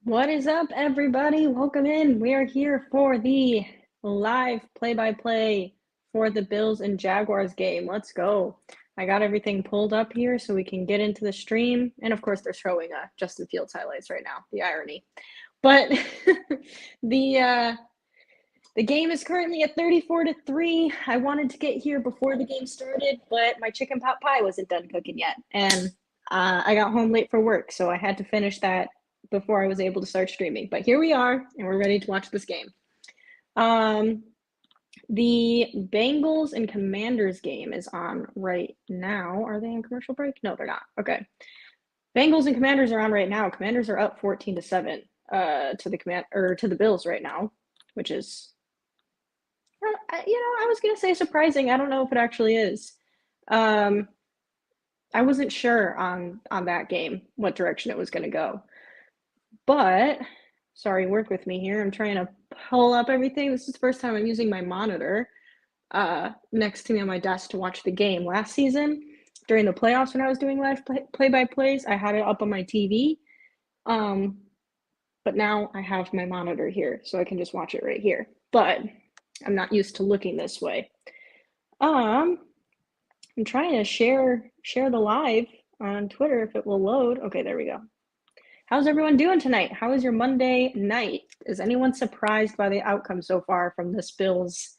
What is up, everybody? Welcome in. We are here for the live play-by-play for the Bills and Jaguars game. Let's go. I got everything pulled up here so we can get into the stream. And of course, they're showing Justin Fields highlights right now. The irony. But the game is currently at 34-3. I wanted to get here before the game started, but my chicken pot pie wasn't done cooking yet. And I got home late for work, so I had to finish that before I was able to start streaming. But here we are, and we're ready to watch this game. The Bengals and Commanders game is on right now. Are they in commercial break? No, they're not. Okay. Bengals and Commanders are on right now. Commanders are up 14-7 to the Bills right now, which is I was gonna say surprising. I don't know if it actually is. I wasn't sure on that game what direction it was gonna go. But sorry, work with me here. I'm trying to pull up everything. This is the first time I'm using my monitor next to me on my desk to watch the game. Last season, during the playoffs when I was doing live play-by-plays, I had it up on my TV. But now I have my monitor here, so I can just watch it right here. But I'm not used to looking this way. I'm trying to share the live on Twitter if it will load. Okay, there we go. How's everyone doing tonight? How is your Monday night? Is anyone surprised by the outcome so far from this Bills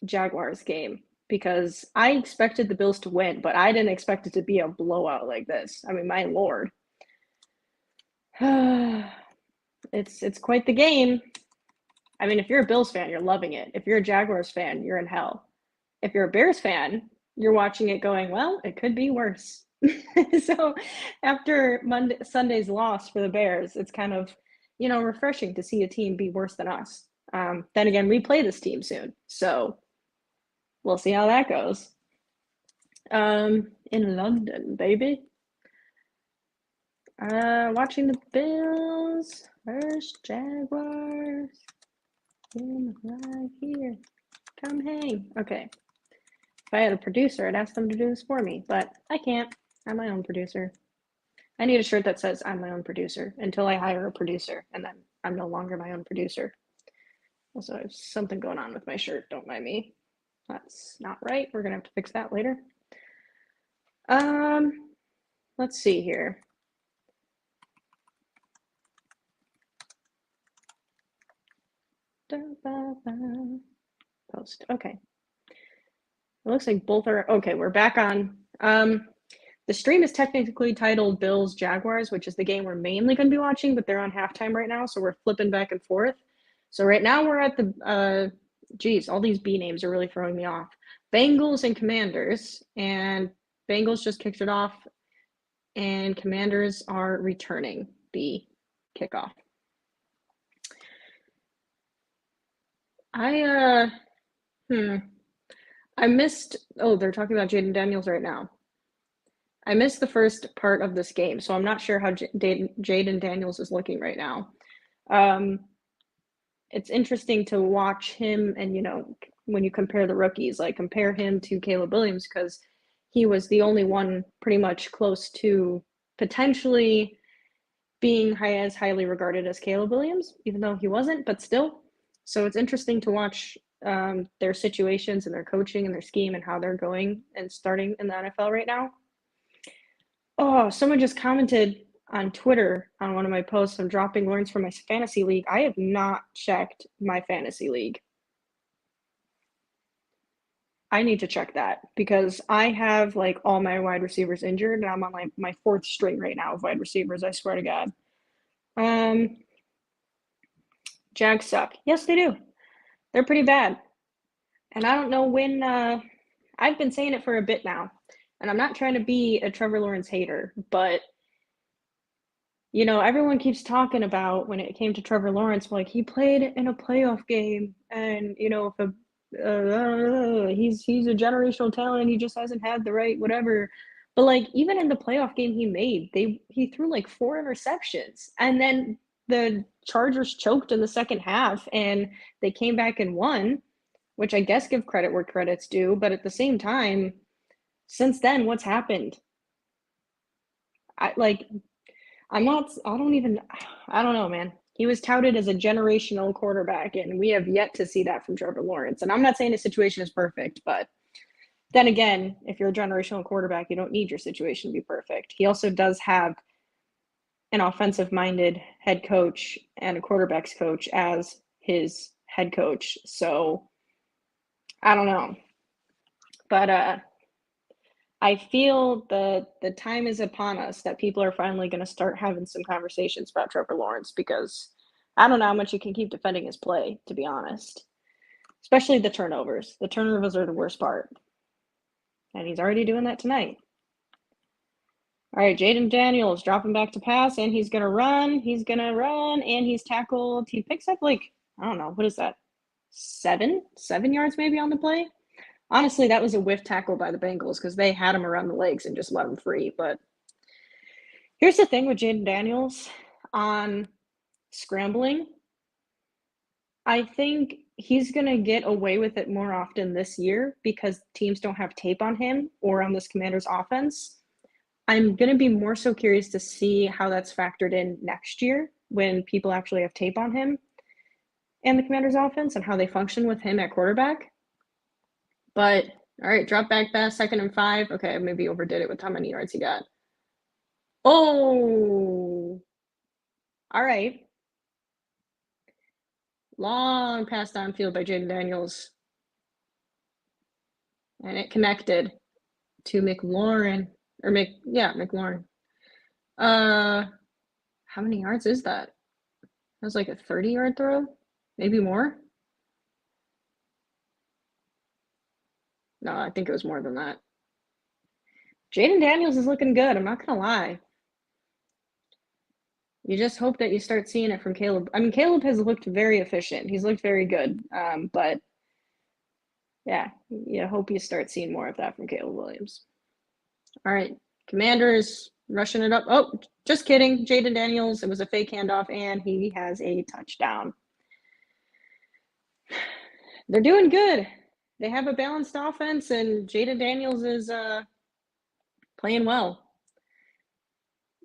Jaguars game? Because I expected the Bills to win, but I didn't expect it to be a blowout like this. I mean, my lord. It's quite the game. I mean, if you're a Bills fan, you're loving it. If you're a Jaguars fan, you're in hell. If you're a Bears fan, you're watching it going, well, it could be worse. So after Sunday's loss for the Bears, it's kind of, refreshing to see a team be worse than us. Then again, we play this team soon, so we'll see how that goes. In London, baby. Watching the Bills versus Jaguars. Right here. Come hang. Okay. If I had a producer, I'd ask them to do this for me, but I can't. I'm my own producer. I need a shirt that says I'm my own producer until I hire a producer, and then I'm no longer my own producer. Also, I have something going on with my shirt. Don't mind me. That's not right. We're going to have to fix that later. Let's see here. Post. Okay. It looks like both are okay. We're back on. The stream is technically titled Bills Jaguars, which is the game we're mainly going to be watching, but they're on halftime right now, so we're flipping back and forth. So right now we're at the all these B names are really throwing me off. Bengals and Commanders, and Bengals just kicked it off, and Commanders are returning the kickoff. I missed. Oh, they're talking about Jayden Daniels right now. I missed the first part of this game, so I'm not sure how Jayden Daniels is looking right now. It's interesting to watch him, and when you compare the rookies, like compare him to Caleb Williams, because he was the only one pretty much close to potentially being as highly regarded as Caleb Williams, even though he wasn't, but still. So it's interesting to watch their situations and their coaching and their scheme and how they're going and starting in the NFL right now. Oh, someone just commented on Twitter on one of my posts. I'm dropping Lawrence from my fantasy league. I have not checked my fantasy league. I need to check that because I have like all my wide receivers injured, and I'm on like my fourth string right now of wide receivers. I swear to God. Jags suck. Yes, they do. They're pretty bad. And I don't know when. I've been saying it for a bit now, and I'm not trying to be a Trevor Lawrence hater, but everyone keeps talking about when it came to Trevor Lawrence, like he played in a playoff game, and if he's a generational talent, he just hasn't had the right whatever. But like even in the playoff game he made, he threw like 4 interceptions, and then the Chargers choked in the second half, and they came back and won, which I guess give credit where credit's due. But at the same time, since then, what's happened? I don't know, man. He was touted as a generational quarterback, and we have yet to see that from Trevor Lawrence. And I'm not saying his situation is perfect, but then again, if you're a generational quarterback, you don't need your situation to be perfect. He also does have an offensive-minded head coach and a quarterback's coach as his head coach. So I don't know. But I feel the time is upon us that people are finally going to start having some conversations about Trevor Lawrence because I don't know how much you can keep defending his play, to be honest. Especially the turnovers. The turnovers are the worst part. And he's already doing that tonight. All right, Jayden Daniels dropping back to pass, and he's going to run. He's going to run, and he's tackled. He picks up, like, I don't know, what is that? 7 yards maybe on the play? Honestly, that was a whiff tackle by the Bengals because they had him around the legs and just let him free. But here's the thing with Jayden Daniels on scrambling. I think he's going to get away with it more often this year because teams don't have tape on him or on this Commanders offense. I'm going to be more so curious to see how that's factored in next year when people actually have tape on him and the Commanders offense and how they function with him at quarterback. But, all right, drop back pass, 2nd and 5. Okay, I maybe overdid it with how many yards he got. Oh, all right. Long pass downfield by Jayden Daniels. And it connected to McLaurin. McLaurin. How many yards is that? That was like a 30-yard throw? Maybe more? No, I think it was more than that. Jayden Daniels is looking good. I'm not going to lie. You just hope that you start seeing it from Caleb. I mean, Caleb has looked very efficient. He's looked very good. But, yeah, you hope you start seeing more of that from Caleb Williams. All right, Commanders rushing it up. Oh, just kidding. Jayden Daniels, it was a fake handoff, and he has a touchdown. They're doing good. They have a balanced offense, and Jayden Daniels is playing well.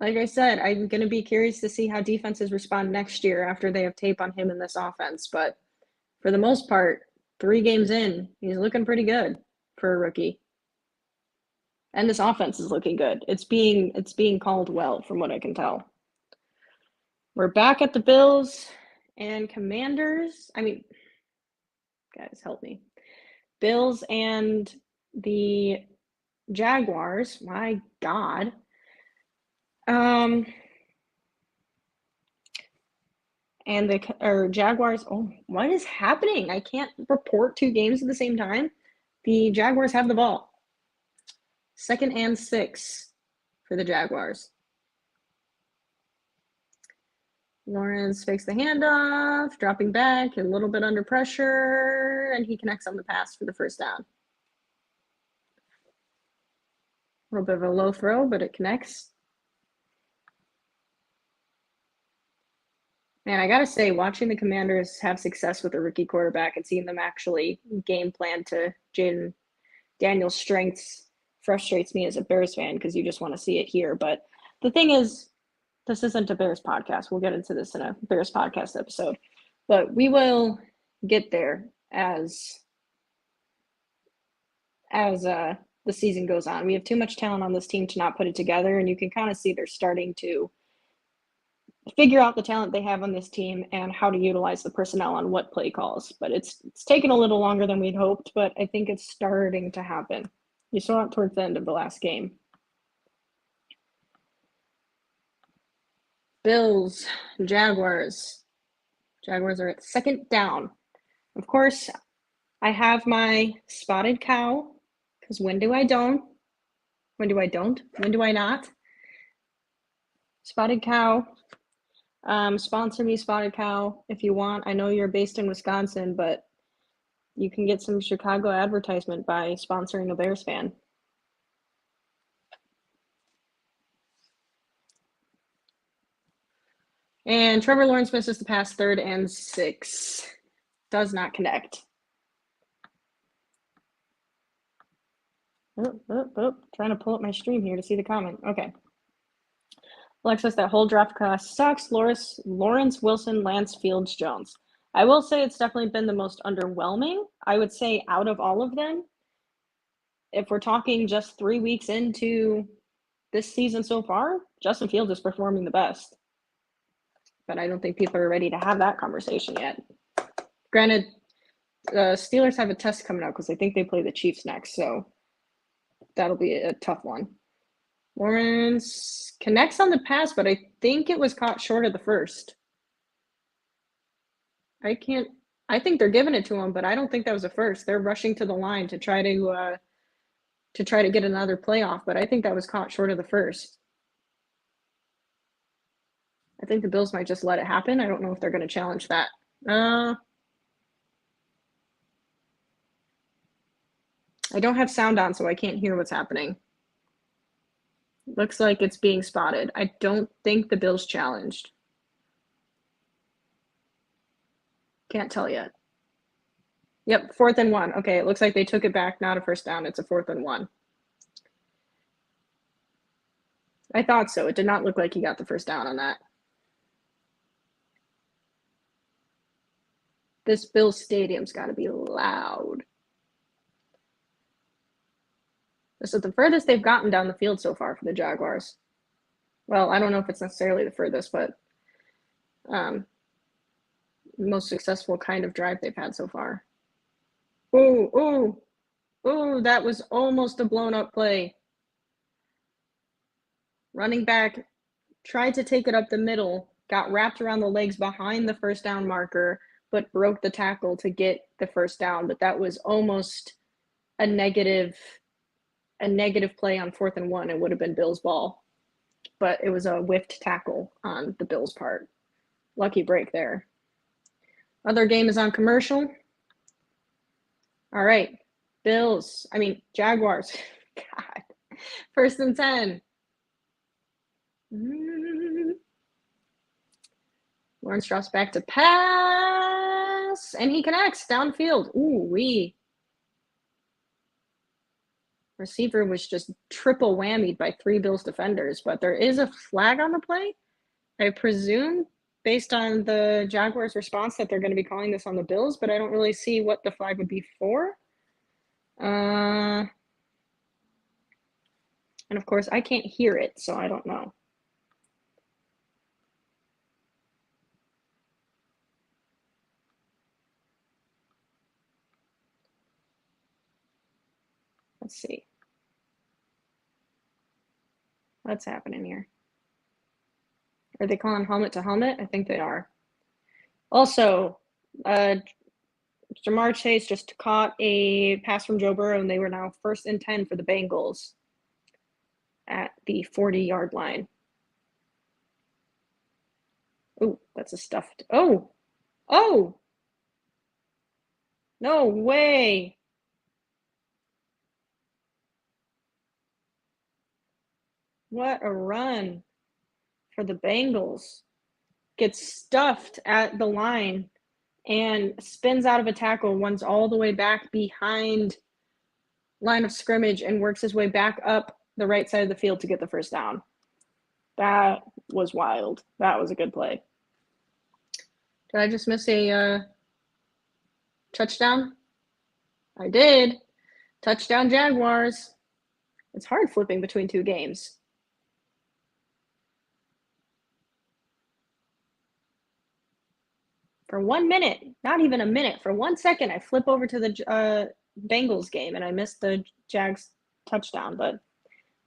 Like I said, I'm going to be curious to see how defenses respond next year after they have tape on him in this offense. But for the most part, 3 games in, he's looking pretty good for a rookie. And this offense is looking good. It's being called well from what I can tell. We're back at the Bills and Commanders. I mean, guys, help me. Bills and the Jaguars. My God. And the Jaguars. Oh, what is happening? I can't report 2 games at the same time. The Jaguars have the ball. 2nd and 6 for the Jaguars. Lawrence fakes the handoff, dropping back, a little bit under pressure, and he connects on the pass for the first down. A little bit of a low throw, but it connects. Man, I gotta say, watching the Commanders have success with a rookie quarterback and seeing them actually game plan to Jayden Daniels' strengths frustrates me as a Bears fan because you just want to see it here. But the thing is, this isn't a Bears podcast. We'll get into this in a Bears podcast episode. But we will get there as the season goes on. We have too much talent on this team to not put it together, and you can kind of see they're starting to figure out the talent they have on this team and how to utilize the personnel on what play calls. But it's taken a little longer than we'd hoped, but I think it's starting to happen. You saw it towards the end of the last game. Bills, Jaguars. Jaguars are at 2nd down. Of course, I have my spotted cow, because when do I don't? When do I not? Spotted cow. Sponsor me, Spotted Cow, if you want. I know you're based in Wisconsin, but you can get some Shecago advertisement by sponsoring a Bears fan. And Trevor Lawrence misses the pass, 3rd and 6. Does not connect. Trying to pull up my stream here to see the comment. Okay. Alexis, that whole draft class sucks. Lawrence, Wilson, Lance, Fields, Jones. I will say it's definitely been the most underwhelming. I would say out of all of them, if we're talking just 3 weeks into this season so far, Justin Fields is performing the best. But I don't think people are ready to have that conversation yet. Granted, Steelers have a test coming up because I think they play the Chiefs next, so that'll be a tough one. Lawrence connects on the pass, but I think it was caught short of the first. I think they're giving it to him, but I don't think that was a first. They're rushing to the line to try to get another playoff, but I think that was caught short of the first. I think the Bills might just let it happen. I don't know if they're going to challenge that. I don't have sound on, so I can't hear what's happening. Looks like it's being spotted. I don't think the Bills challenged. Can't tell yet. Yep, 4th and 1. Okay, it looks like they took it back, not a first down. It's a 4th and 1. I thought so. It did not look like he got the first down on that. This Bills stadium's got to be loud. This is the furthest they've gotten down the field so far for the Jaguars. Well, I don't know if it's necessarily the furthest, but most successful kind of drive they've had so far. Ooh, that was almost a blown up play. Running back tried to take it up the middle, got wrapped around the legs behind the first down marker, but broke the tackle to get the first down. But that was almost a negative play on 4th and 1. It would have been Bills' ball, but it was a whiffed tackle on the Bills' part. Lucky break there. Other game is on commercial. All right, Jaguars. God, 1st and 10. Lawrence drops back to pass, and he connects downfield. Ooh-wee. Receiver was just triple whammied by 3 Bills defenders, but there is a flag on the play. I presume, based on the Jaguars' response, that they're going to be calling this on the Bills, but I don't really see what the flag would be for. And of course, I can't hear it, so I don't know. Let's see. What's happening here? Are they calling helmet to helmet? I think they are. Also, Jamar Chase just caught a pass from Joe Burrow, and they were now 1st and 10 for the Bengals at the 40-yard line. Oh, that's a stuffed. Oh! No way! What a run for the Bengals. Gets stuffed at the line and spins out of a tackle, runs all the way back behind line of scrimmage and works his way back up the right side of the field to get the first down. That was wild. That was a good play. Did I just miss a touchdown? I did. Touchdown Jaguars. It's hard flipping between 2 games. For 1 minute, not even a minute, for 1 second, I flip over to the Bengals game and I missed the Jags touchdown, but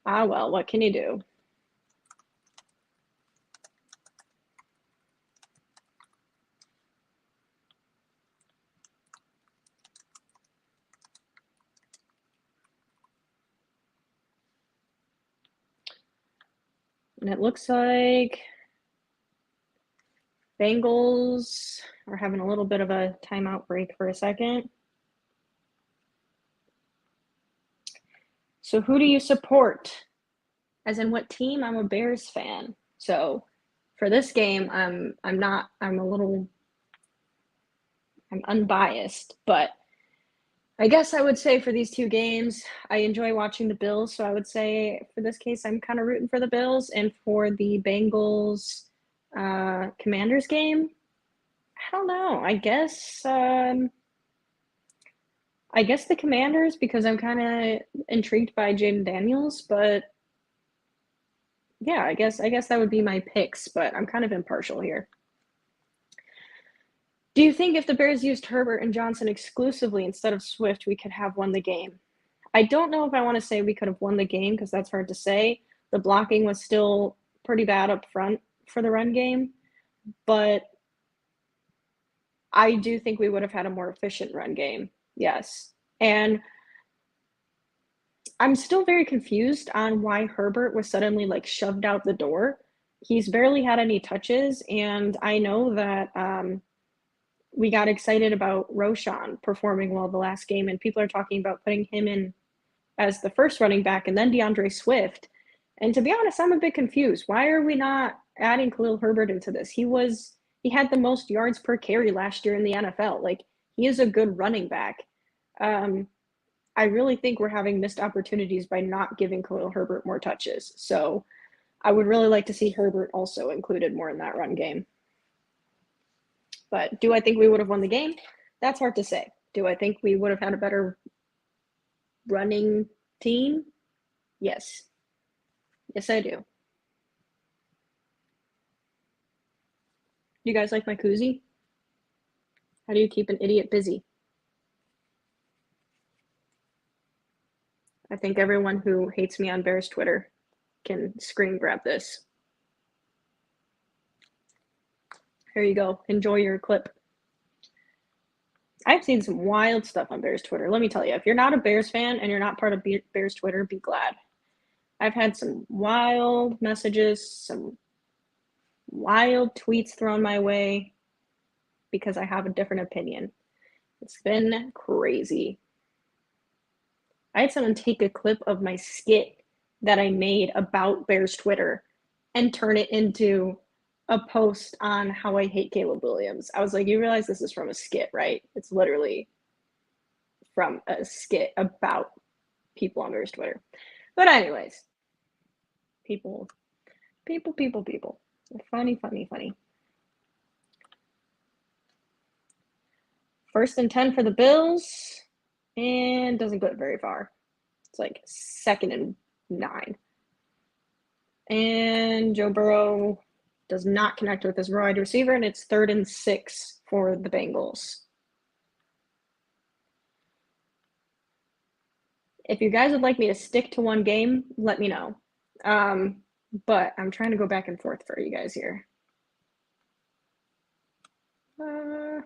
well, what can you do? And it looks like Bengals are having a little bit of a timeout break for a second. So who do you support? As in what team? I'm a Bears fan. So for this game, I'm unbiased, but I guess I would say for these two games, I enjoy watching the Bills, so I would say for this case, I'm kind of rooting for the Bills. And for the Bengals Commanders game, I don't know. I guess the Commanders because I'm kind of intrigued by Jayden Daniels, but yeah, I guess that would be my picks, but I'm kind of impartial here. Do you think if the Bears used Herbert and Johnson exclusively instead of Swift, we could have won the game? I don't know if I want to say we could have won the game because that's hard to say. The blocking was still pretty bad up front for the run game, but I do think we would have had a more efficient run game. Yes. And I'm still very confused on why Herbert was suddenly like shoved out the door. He's barely had any touches, and I know that we got excited about Roshan performing well the last game, and people are talking about putting him in as the first running back and then DeAndre Swift. And to be honest, I'm a bit confused. Why are we not adding Khalil Herbert into this? He had the most yards per carry last year in the NFL. Like he is a good running back. I really think we're having missed opportunities by not giving Khalil Herbert more touches. So I would really like to see Herbert also included more in that run game. But do I think we would have won the game? That's hard to say. Do I think we would have had a better running team? Yes. Yes, I do. You guys like my koozie? How do you keep an idiot busy? I think everyone who hates me on Bears Twitter can screen grab this. Here you go. Enjoy your clip. I've seen some wild stuff on Bears Twitter. Let me tell you, if you're not a Bears fan and you're not part of Bears Twitter, be glad. I've had some wild messages, some wild tweets thrown my way because I have a different opinion. It's been crazy. I had someone take a clip of my skit that I made about Bears Twitter and turn it into a post on how I hate Caleb Williams. I was like, you realize this is from a skit, right? It's literally from a skit about people on Bears Twitter. But anyways, people. Funny. First and 10 for the Bills, and doesn't go very far. It's like 2nd and 9. And Joe Burrow does not connect with his wide receiver, and it's 3rd and 6 for the Bengals. If you guys would like me to stick to one game, let me know. But I'm trying to go back and forth for you guys here. All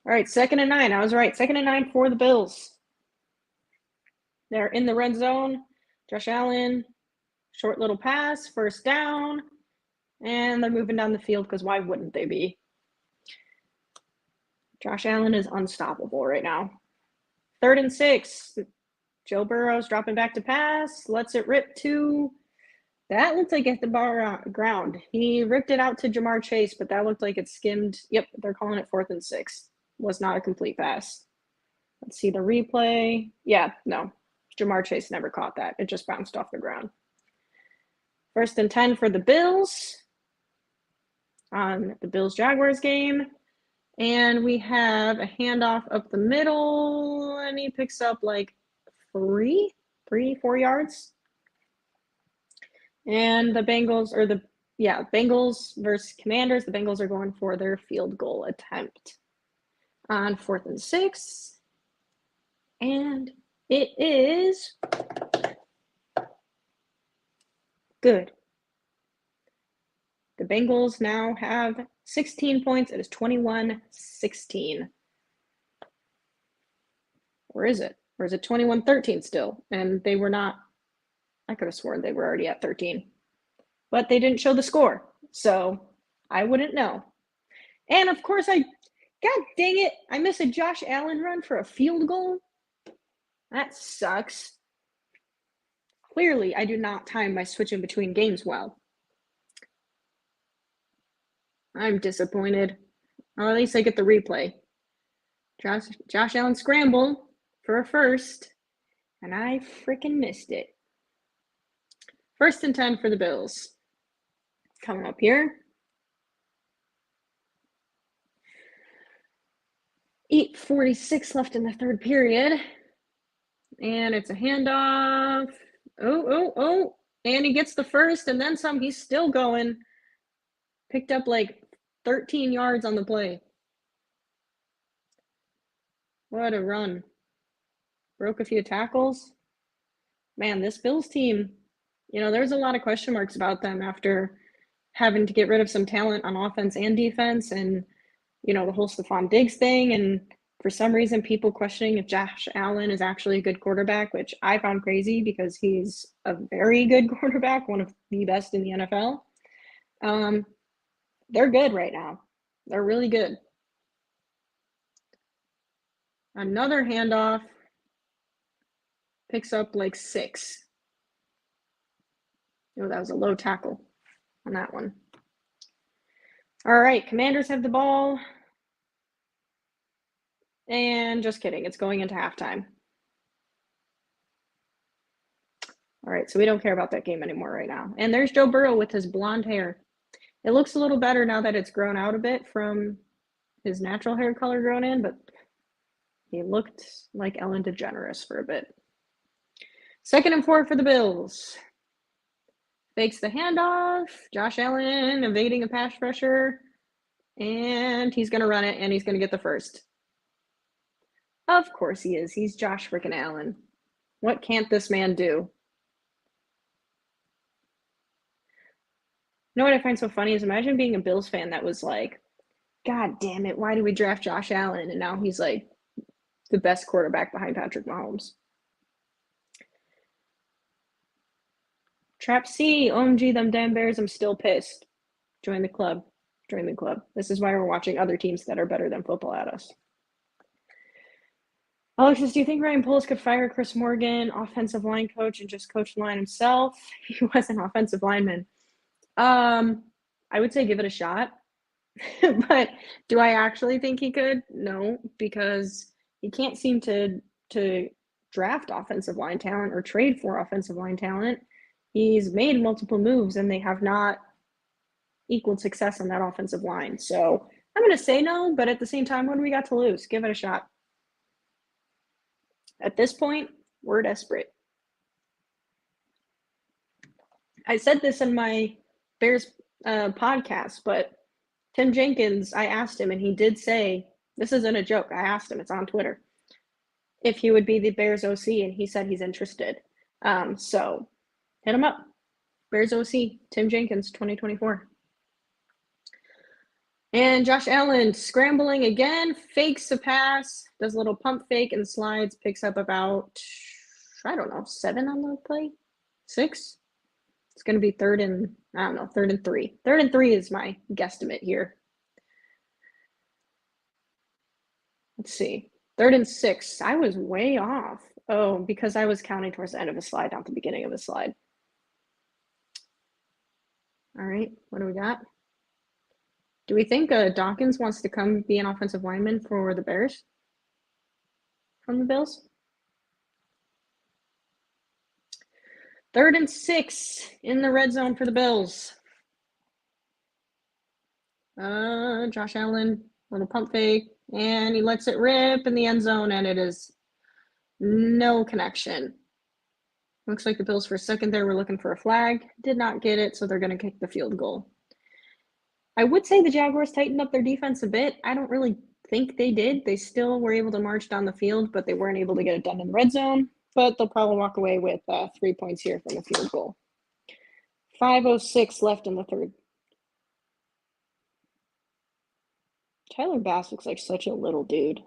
right, 2nd and 9. I was right. 2nd and 9 for the Bills. They're in the red zone. Josh Allen, short little pass, first down, and they're moving down the field because why wouldn't they be? Josh Allen is unstoppable right now. 3rd and 6. Joe Burrow's dropping back to pass, lets it rip to that looks like it hit the ground. He ripped it out to Jamar Chase, but that looked like it skimmed. Yep, they're calling it 4th and 6. Was not a complete pass. Let's see the replay. Yeah, no. Jamar Chase never caught that. It just bounced off the ground. 1st and 10 for the Bills on the Bills-Jaguars game. And we have a handoff up the middle, and he picks up like 4 yards. And the Bengals versus Commanders. The Bengals are going for their field goal attempt on 4th and 6. And it is good. The Bengals now have 16 points. It is 21-16. Or is it? Or is it 21-13 still? And they were not. I could have sworn they were already at 13. But they didn't show the score. So I wouldn't know. And of course, God dang it, I missed a Josh Allen run for a field goal. That sucks. Clearly, I do not time my switching between games well. I'm disappointed. Or at least I get the replay. Josh Allen scramble for a first, and I freaking missed it. 1st and 10 for the Bills. Coming up here. 8:46 left in the 3rd period. And it's a handoff. Oh. And he gets the first and then some. He's still going. Picked up like 13 yards on the play. What a run. Broke a few tackles. Man, this Bills team, there's a lot of question marks about them after having to get rid of some talent on offense and defense and, the whole Stephon Diggs thing. And for some reason, people questioning if Josh Allen is actually a good quarterback, which I found crazy because he's a very good quarterback, one of the best in the NFL. They're good right now. They're really good. Another handoff. Picks up like 6. Oh, that was a low tackle on that one. All right, Commanders have the ball. And just kidding, it's going into halftime. All right, so we don't care about that game anymore right now. And there's Joe Burrow with his blonde hair. It looks a little better now that it's grown out a bit from his natural hair color grown in, but he looked like Ellen DeGeneres for a bit. 2nd and 4 for the Bills. Fakes the handoff. Josh Allen evading a pass pressure. And he's going to run it, and he's going to get the first. Of course he is. He's Josh freaking Allen. What can't this man do? You know what I find so funny is imagine being a Bills fan that was like, God damn it, why did we draft Josh Allen? And now he's like the best quarterback behind Patrick Mahomes. Trap C, OMG, them damn Bears, I'm still pissed. Join the club. Join the club. This is why we're watching other teams that are better than football at us. Alexis, do you think Ryan Poles could fire Chris Morgan, offensive line coach, and just coach the line himself? He was an offensive lineman. I would say give it a shot. But do I actually think he could? No, because he can't seem to draft offensive line talent or trade for offensive line talent. He's made multiple moves, and they have not equaled success on that offensive line. So I'm going to say no, but at the same time, what do we got to lose? Give it a shot. At this point, we're desperate. I said this in my Bears podcast, but Tim Jenkins, I asked him, and he did say, this isn't a joke, I asked him, it's on Twitter, if he would be the Bears OC, and he said he's interested. So hit him up. Bears OC, Tim Jenkins, 2024. And Josh Allen scrambling again, fakes a pass, does a little pump fake and slides, picks up about, 7 on the play? 6? It's going to be 3rd and 3. 3rd and 3 is my guesstimate here. Let's see. 3rd and 6. I was way off. Oh, because I was counting towards the end of a slide, not the beginning of a slide. All right, what do we got? Do we think Dawkins wants to come be an offensive lineman for the Bears from the Bills? 3rd and 6 in the red zone for the Bills. Josh Allen, little pump fake, and he lets it rip in the end zone, and it is no connection. Looks like the Bills for a second there were looking for a flag. Did not get it, so they're going to kick the field goal. I would say the Jaguars tightened up their defense a bit. I don't really think they did. They still were able to march down the field, but they weren't able to get it done in the red zone. But they'll probably walk away with 3 points here from the field goal. 5:06 left in the 3rd. Tyler Bass looks like such a little dude.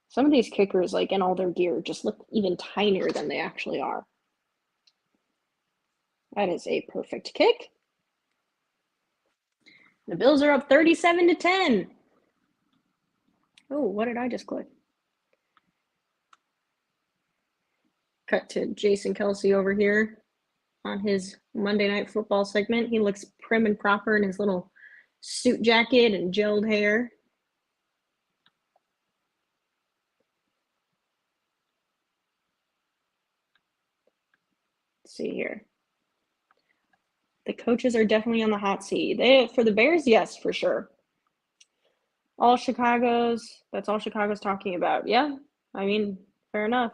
Some of these kickers, like in all their gear, just look even tinier than they actually are. That is a perfect kick. The Bills are up 37-10. Oh, what did I just click? Cut to Jason Kelsey over here on his Monday Night Football segment. He looks prim and proper in his little suit jacket and gelled hair. see here. The coaches are definitely on the hot seat. For the Bears, yes, for sure. That's all Chicago's talking about. Yeah, I mean, fair enough.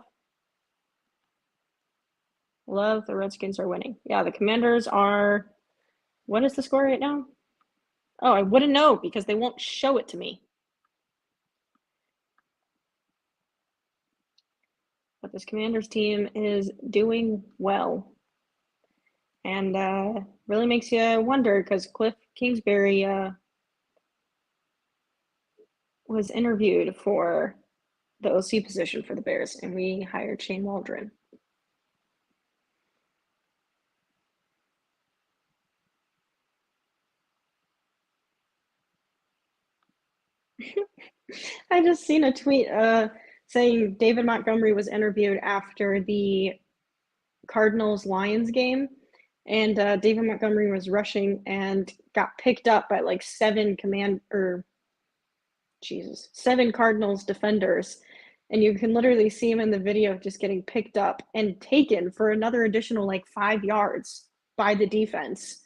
Love the Redskins are winning. Yeah, the Commanders are, what is the score right now? Oh, I wouldn't know because they won't show it to me. But this Commanders team is doing well. And really makes you wonder because Cliff Kingsbury was interviewed for the OC position for the Bears, and we hired Shane Waldron. I just seen a tweet saying David Montgomery was interviewed after the Cardinals-Lions game, and David Montgomery was rushing and got picked up by like seven Cardinals defenders, and you can literally see him in the video just getting picked up and taken for another additional like 5 yards by the defense.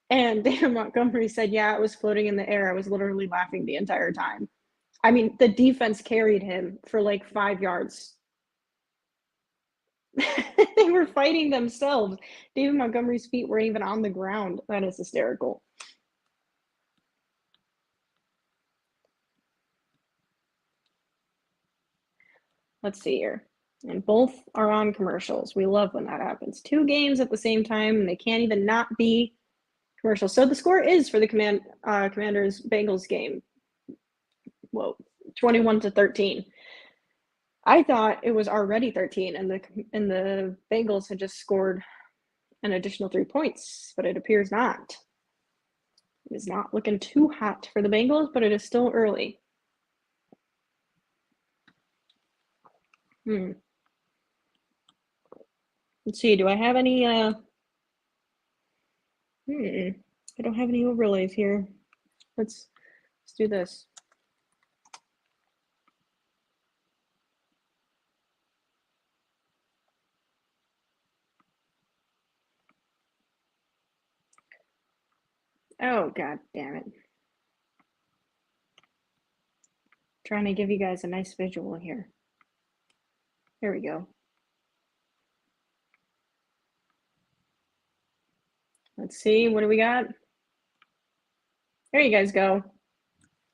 And David Montgomery said, yeah, it was floating in the air. I was literally laughing the entire time. I mean, the defense carried him for like 5 yards. They were fighting themselves. David Montgomery's feet weren't even on the ground. That is hysterical. Let's see here. And both are on commercials. We love when that happens. 2 games at the same time, and they can't even not be commercials. So the score is for the Commanders Bengals game. Whoa, 21-13. I thought it was already 13, and the Bengals had just scored an additional 3 points, but it appears not. It is not looking too hot for the Bengals, but it is still early. Let's see, do I have any I don't have any overlays here. Let's do this. Oh, god damn it. Trying to give you guys a nice visual here. There we go. Let's see, what do we got? There you guys go.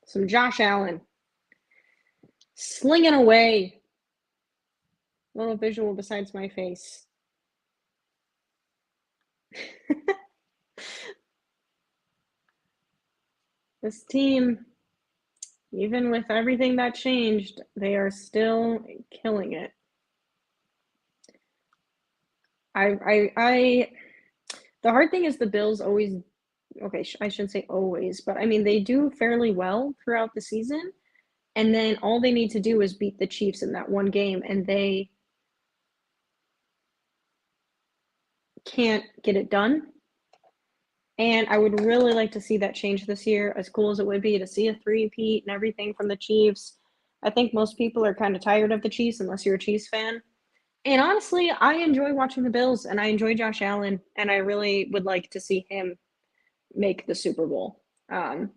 Some Josh Allen. Slinging away. Little visual besides my face. This team, even with everything that changed, they are still killing it. The hard thing is the Bills always, okay, I shouldn't say always, but I mean, they do fairly well throughout the season. And then all they need to do is beat the Chiefs in that one game, and they can't get it done. And I would really like to see that change this year, as cool as it would be to see a three-peat and everything from the Chiefs. I think most people are kind of tired of the Chiefs, unless you're a Chiefs fan. And honestly, I enjoy watching the Bills, and I enjoy Josh Allen, and I really would like to see him make the Super Bowl. I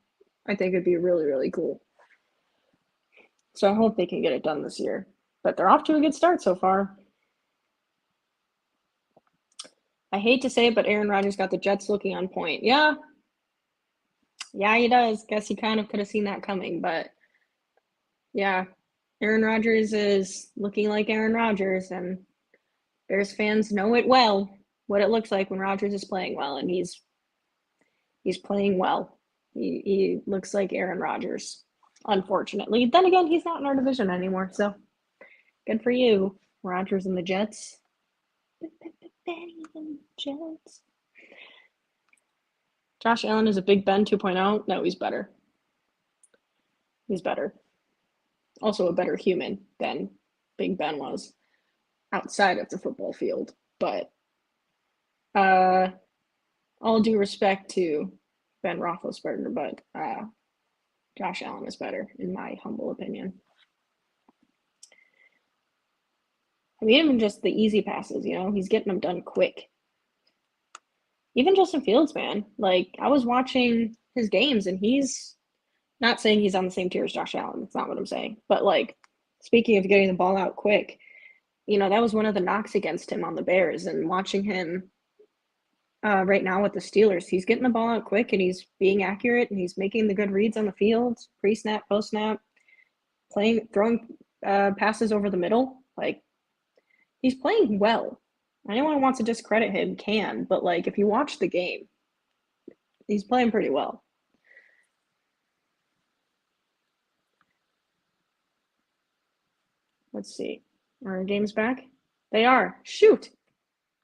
think it'd be really, really cool. So I hope they can get it done this year. But they're off to a good start so far. I hate to say it, but Aaron Rodgers got the Jets looking on point. Yeah. Yeah, he does. Guess he kind of could have seen that coming, but yeah. Aaron Rodgers is looking like Aaron Rodgers, and Bears fans know it well, what it looks like when Rodgers is playing well, and he's playing well. He looks like Aaron Rodgers, unfortunately. Then again, he's not in our division anymore, so good for you, Rodgers and the Jets. Jets. Josh Allen is a Big Ben 2.0. No, he's better. He's better. Also a better human than Big Ben was outside of the football field. But all due respect to Ben Roethlisberger, but Josh Allen is better, in my humble opinion. I mean, even just the easy passes, he's getting them done quick. Even Justin Fields, man. Like, I was watching his games, and he's not saying he's on the same tier as Josh Allen. That's not what I'm saying. But, like, speaking of getting the ball out quick, that was one of the knocks against him on the Bears. And watching him right now with the Steelers, he's getting the ball out quick, and he's being accurate, and he's making the good reads on the field, pre-snap, post-snap, throwing passes over the middle. Like, he's playing well. Anyone who wants to discredit him can, but, like, if you watch the game, he's playing pretty well. Let's see. Are our games back? They are. Shoot!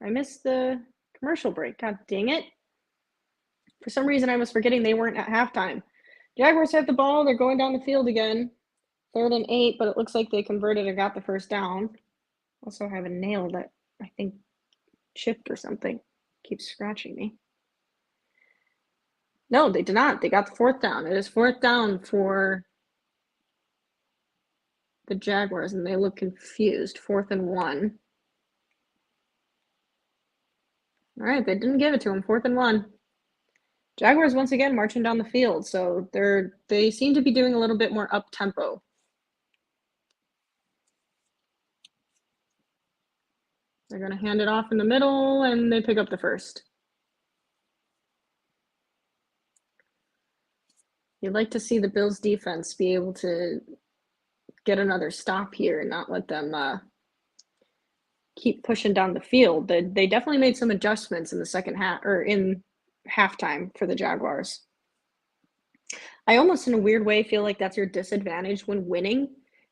I missed the commercial break. God dang it. For some reason, I was forgetting they weren't at halftime. Jaguars have the ball. They're going down the field again. 3rd and 8, but it looks like they converted and got the first down. Also have a nail that I think chipped or something. Keeps scratching me. No, they did not. They got the 4th down. It is 4th down for the Jaguars, and they look confused. 4th and 1. All right, they didn't give it to him. 4th and 1. Jaguars once again marching down the field, so they seem to be doing a little bit more up tempo. They're going to hand it off in the middle, and they pick up the first. You'd like to see the Bills defense be able to get another stop here and not let them keep pushing down the field. They definitely made some adjustments in the second half, or in halftime, for the Jaguars. I almost, in a weird way, feel like that's your disadvantage when winning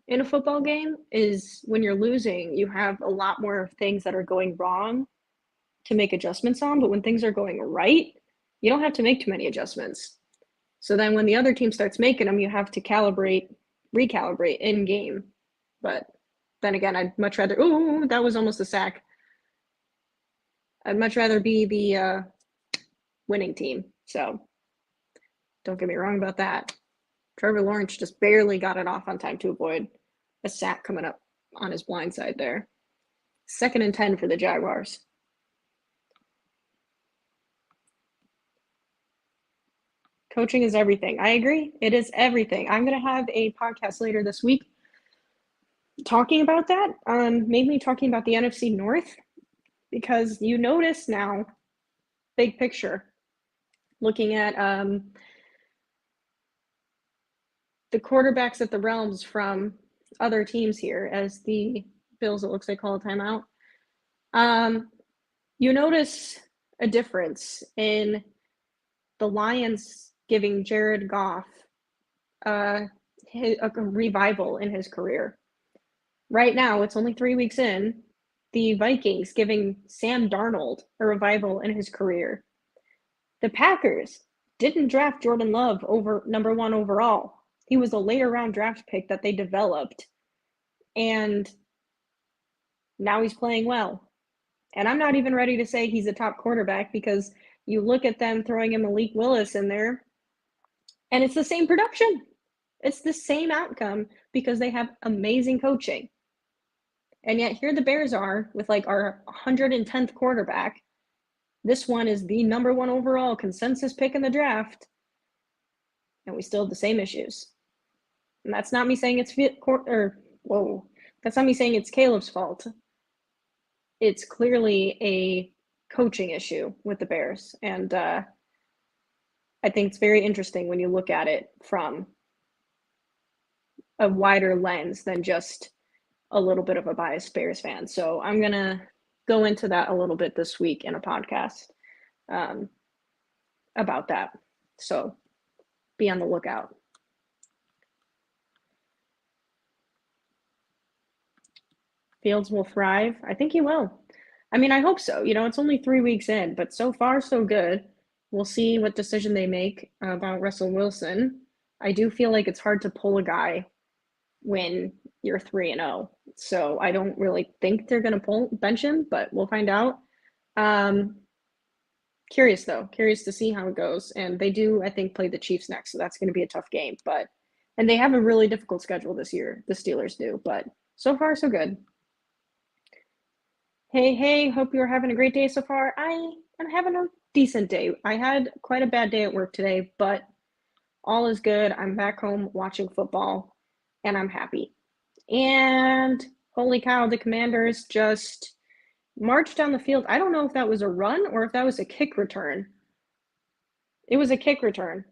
in a football game, is when you're losing, you have a lot more things that are going wrong to make adjustments on, but when things are going right, you don't have to make too many adjustments. So then when the other team starts making them, you have to recalibrate in game. But then again, I'd much rather, ooh, that was almost a sack. I'd much rather be the winning team. So don't get me wrong about that. Trevor Lawrence just barely got it off on time to avoid a sack coming up on his blind side there. 2nd and 10 for the Jaguars. Coaching is everything. I agree. It is everything. I'm going to have a podcast later this week talking about that, mainly talking about the NFC North, because you notice now, big picture, looking at the quarterbacks at the realms from other teams here, as the Bills, it looks like, call a timeout. You notice a difference in the Lions giving Jared Goff a revival in his career. Right now, it's only 3 weeks in, the Vikings giving Sam Darnold a revival in his career. The Packers didn't draft Jordan Love over number 1 overall. He was a later round draft pick that they developed, and now he's playing well. And I'm not even ready to say he's a top quarterback, because you look at them throwing him Malik Willis in there, and it's the same production. It's the same outcome because they have amazing coaching. And yet here the Bears are with like our 110th quarterback. This one is the number 1 overall consensus pick in the draft, and we still have the same issues. And that's not me saying that's not me saying it's Caleb's fault. It's clearly a coaching issue with the Bears, and I think it's very interesting when you look at it from a wider lens than just a little bit of a biased Bears fan. So I'm going to go into that a little bit this week in a podcast about that. So be on the lookout. Fields will thrive. I think he will. I mean, I hope so. It's only 3 weeks in, but so far so good. We'll see what decision they make about Russell Wilson. I do feel like it's hard to pull a guy when you're 3-0. So I don't really think they're going to bench him, but we'll find out. Curious to see how it goes. And they do, I think, play the Chiefs next, so that's going to be a tough game. And they have a really difficult schedule this year, the Steelers do, but so far so good. Hey, hope you're having a great day so far. I am having a decent day. I had quite a bad day at work today, but all is good. I'm back home watching football, and I'm happy. And holy cow, the Commanders just marched down the field. I don't know if that was a run or if that was a kick return. It was a kick return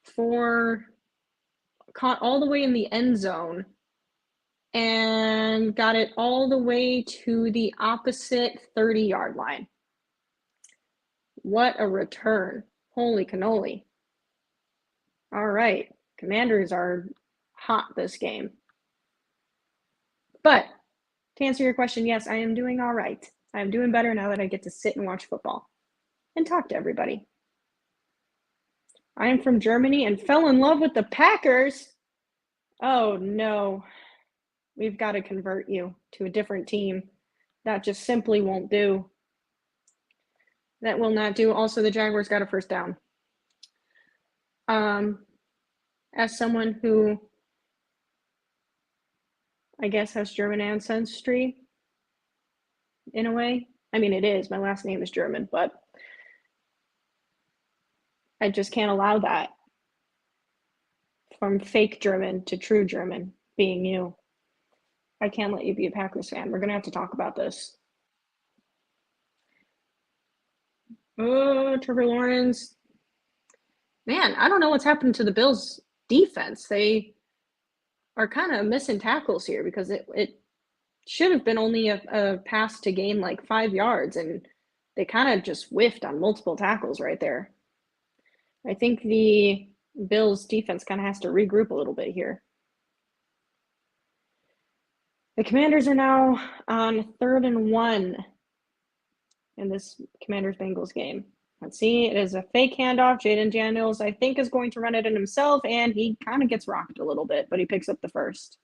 for caught all the way in the end zone and got it all the way to the opposite 30-yard line. What a return. Holy cannoli. All right. Commanders are hot this game. But to answer your question, yes, I am doing all right. I am doing better now that I get to sit and watch football and talk to everybody. I am from Germany and fell in love with the Packers. Oh, no. We've got to convert you to a different team. That just simply won't do. That will not do. Also, the Jaguars got a first down. As someone who I guess has German ancestry in a way. I mean, it is. My last name is German, but I just can't allow that from fake German to true German being you. I can't let you be a Packers fan. We're going to have to talk about this. Oh, Trevor Lawrence. Man, I don't know what's happened to the Bills' defense. They are kind of missing tackles here because it should have been only a pass to gain like 5 yards, and they kind of just whiffed on multiple tackles right there. I think the Bills' defense kind of has to regroup a little bit here. The Commanders are now on 3rd and 1 in this Commanders-Bengals game. Let's see. It is a fake handoff. Jayden Daniels, I think, is going to run it in himself, and he kind of gets rocked a little bit, but he picks up the first.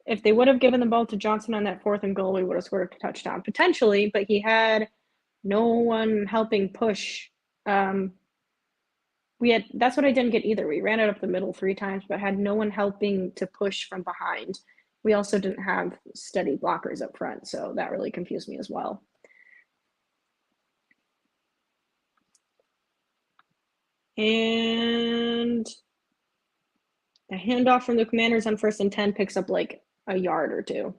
If they would have given the ball to Johnson on that 4th and goal, we would have scored a touchdown, potentially, but he had no one helping push. That's what I didn't get either. We ran it up the middle 3 times, but had no one helping to push from behind. We also didn't have steady blockers up front, so that really confused me as well. And a handoff from the Commanders on 1st and 10 picks up like a yard or 2.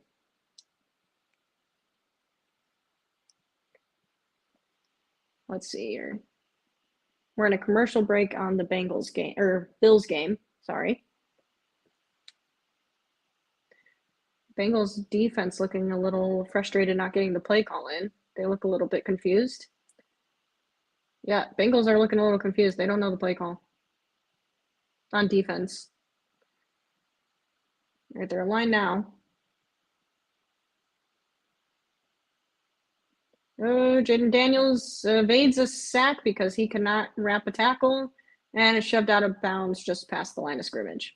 Let's see here. We're in a commercial break on the Bengals game, or Bills game, sorry. Bengals defense looking a little frustrated not getting the play call in. They look a little bit confused. Yeah, Bengals are looking a little confused. They don't know the play call on defense. All right, they're aligned now. Oh, Jayden Daniels evades a sack because he cannot wrap a tackle and is shoved out of bounds just past the line of scrimmage.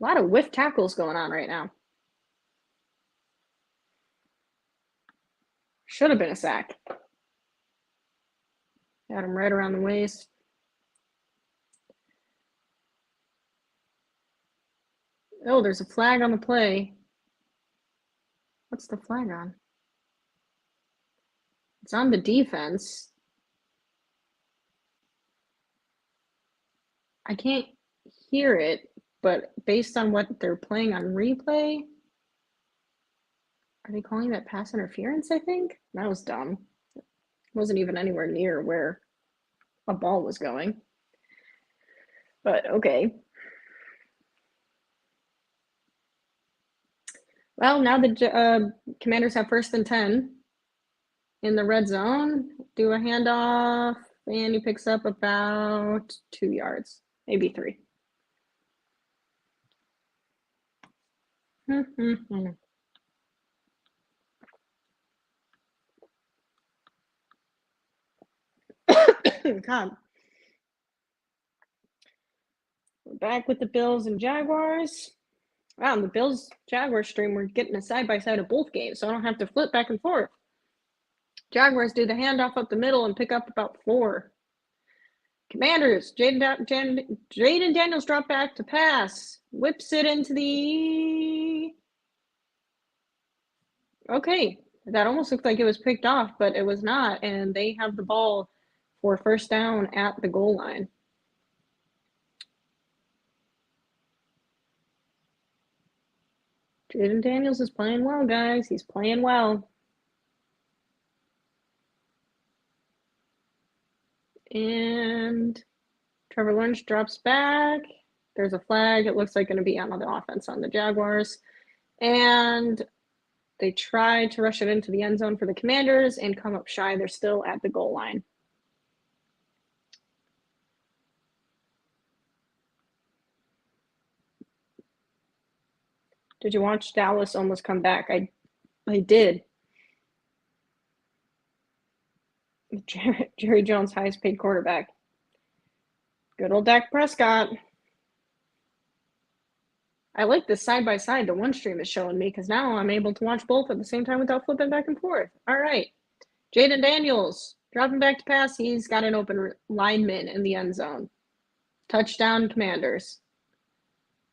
A lot of whiff tackles going on right now. Should have been a sack. Got him right around the waist. Oh, there's a flag on the play. What's the flag on? It's on the defense. I can't hear it, but based on what they're playing on replay, are they calling that pass interference, I think? That was dumb. It wasn't even anywhere near where a ball was going. But okay. Well, now the Commanders have 1st and 10 in the red zone. Do a handoff, and he picks up about 2 yards, maybe 3. God. We're back with the Bills and Jaguars. Wow, on the Bills Jaguars stream, we're getting a side by side of both games, so I don't have to flip back and forth. Jaguars do the handoff up the middle and pick up about 4. Commanders, Jayden Daniels drop back to pass. Whips it into the... Okay, that almost looked like it was picked off, but it was not, and they have the ball for first down at the goal line. Jayden Daniels is playing well, guys. He's playing well. And Trevor Lawrence drops back. There's a flag. It looks like going to be on the offense on the Jaguars. And they try to rush it into the end zone for the Commanders and come up shy. They're still at the goal line. Did you watch Dallas almost come back? I did. Jerry Jones, highest paid quarterback. Good old Dak Prescott. I like this side by side the one stream is showing me because now I'm able to watch both at the same time without flipping back and forth. All right. Jayden Daniels dropping back to pass. He's got an open lineman in the end zone. Touchdown, Commanders.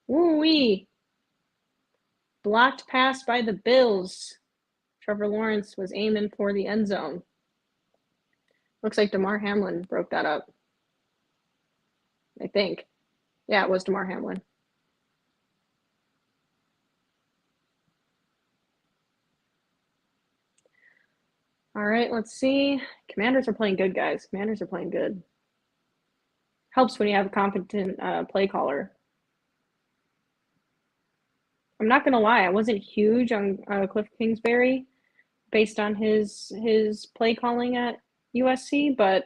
Woo-wee. Blocked pass by the Bills. Trevor Lawrence was aiming for the end zone. Looks like Damar Hamlin broke that up. I think. Yeah, it was Damar Hamlin. All right, let's see. Commanders are playing good, guys. Commanders are playing good. Helps when you have a competent play caller. I'm not going to lie. I wasn't huge on Cliff Kingsbury based on his play calling at USC, but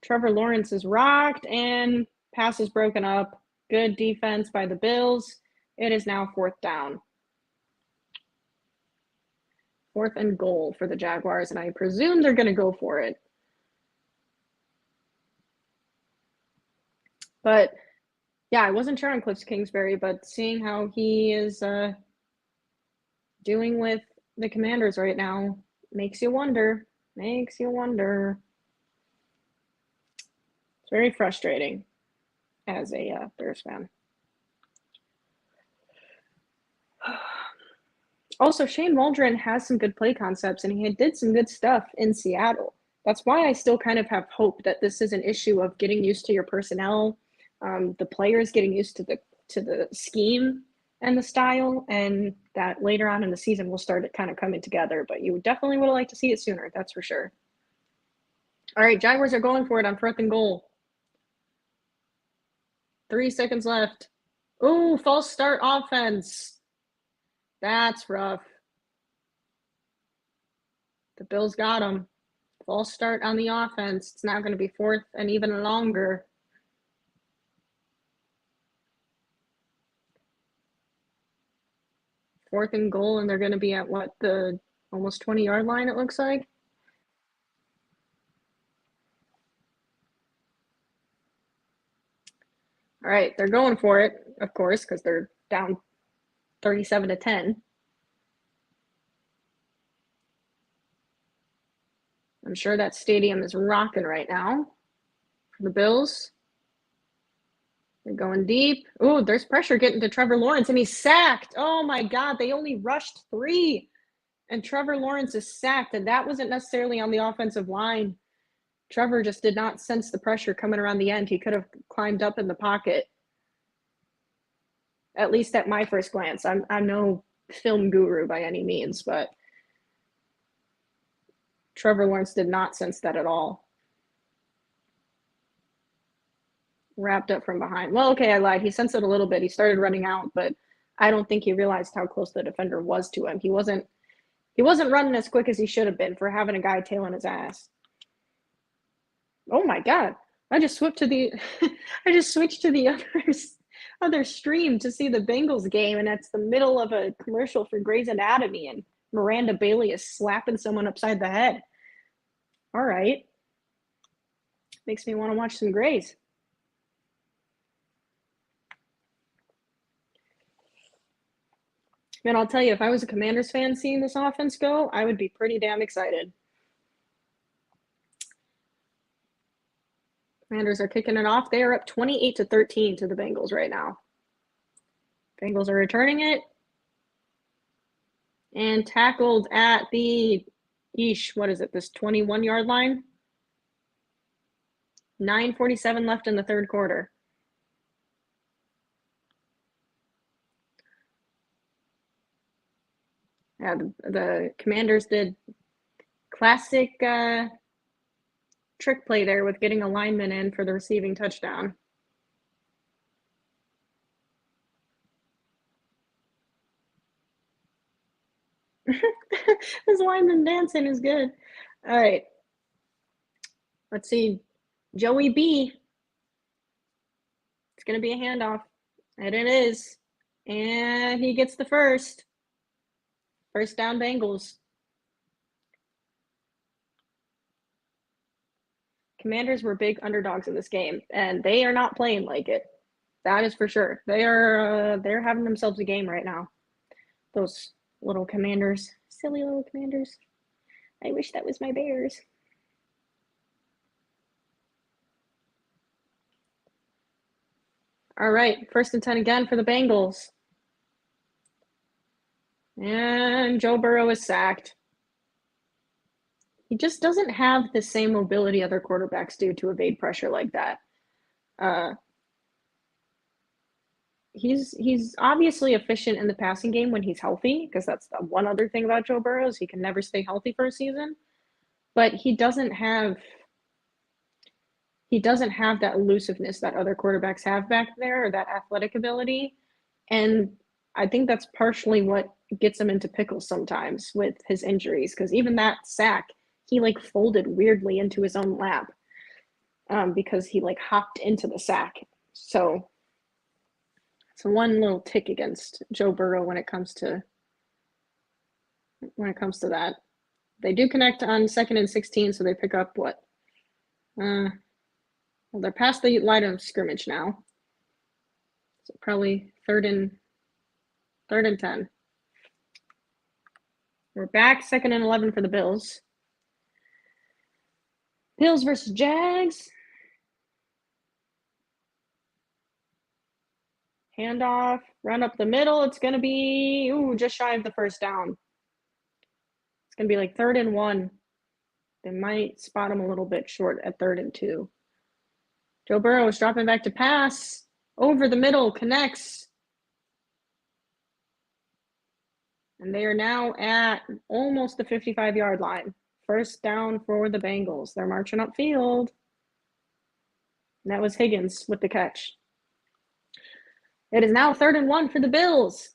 Trevor Lawrence is rocked and pass is broken up. Good defense by the Bills. It is now 4th down. 4th and goal for the Jaguars, and I presume they're going to go for it. But, yeah, I wasn't sure on Cliff Kingsbury, but seeing how he is doing with the Commanders right now makes you wonder. Makes you wonder. It's very frustrating as a Bears fan. Also, Shane Waldron has some good play concepts, and he did some good stuff in Seattle. That's why I still kind of have hope that this is an issue of getting used to your personnel, the players getting used to the scheme and the style, and that later on in the season we'll start it kind of coming together. But you definitely would have liked to see it sooner, that's for sure. All right, Jaguars are going for it on 4th and goal. 3 seconds left. Ooh, false start offense. That's rough. The Bills got him. False start on the offense. It's now going to be 4th and even longer. Fourth and goal, and they're going to be at what, the almost 20-yard line, it looks like? All right, they're going for it, of course, because they're down 37-10. I'm sure that stadium is rocking right now for the Bills. They're going deep. Ooh, there's pressure getting to Trevor Lawrence, and he's sacked. Oh, my God. They only rushed 3, and Trevor Lawrence is sacked, and that wasn't necessarily on the offensive line. Trevor just did not sense the pressure coming around the end. He could have climbed up in the pocket, at least at my first glance. I'm no film guru by any means, but Trevor Lawrence did not sense that at all. Wrapped up from behind. Well, okay, I lied. He sensed it a little bit. He started running out, but I don't think he realized how close the defender was to him. He wasn't running as quick as he should have been for having a guy tailing his ass. Oh my God. I just switched to the other stream to see the Bengals game, and it's the middle of a commercial for Grey's Anatomy, and Miranda Bailey is slapping someone upside the head. All right. Makes me want to watch some Grey's. Man, I'll tell you, if I was a Commanders fan seeing this offense go, I would be pretty damn excited. Commanders are kicking it off. They are up 28-13 to the Bengals right now. Bengals are returning it. And tackled at the, what is it, this 21-yard line? 9:47 left in the third quarter. Yeah, the Commanders did classic trick play there with getting a lineman in for the receiving touchdown. This lineman dancing is good. All right. Let's see. Joey B. It's going to be a handoff. And it is. And he gets the first. First down, Bengals. Commanders were big underdogs in this game, and they are not playing like it. That is for sure. They're having themselves a game right now. Those little Commanders. Silly little Commanders. I wish that was my Bears. All right, 1st and 10 again for the Bengals. And Joe Burrow is sacked. He just doesn't have the same mobility other quarterbacks do to evade pressure like that. He's obviously efficient in the passing game when he's healthy, because that's the one other thing about Joe Burrow is he can never stay healthy for a season. But he doesn't have that elusiveness that other quarterbacks have back there, or that athletic ability. And I think that's partially what gets him into pickles sometimes with his injuries, because even that sack, he like folded weirdly into his own lap because he like hopped into the sack. So it's one little tick against Joe Burrow when it comes to that. They do connect on 2nd and 16, so they pick up what? Well, they're past the line of scrimmage now. So probably third and 10. We're back, 2nd and 11 for the Bills. Bills versus Jags. Handoff, run up the middle. It's going to be, just shy of the first down. It's going to be like 3rd and 1. They might spot him a little bit short at 3rd and 2. Joe Burrow is dropping back to pass. Over the middle, connects. And they are now at almost the 55-yard line. First down for the Bengals. They're marching upfield. And that was Higgins with the catch. It is now 3rd and 1 for the Bills.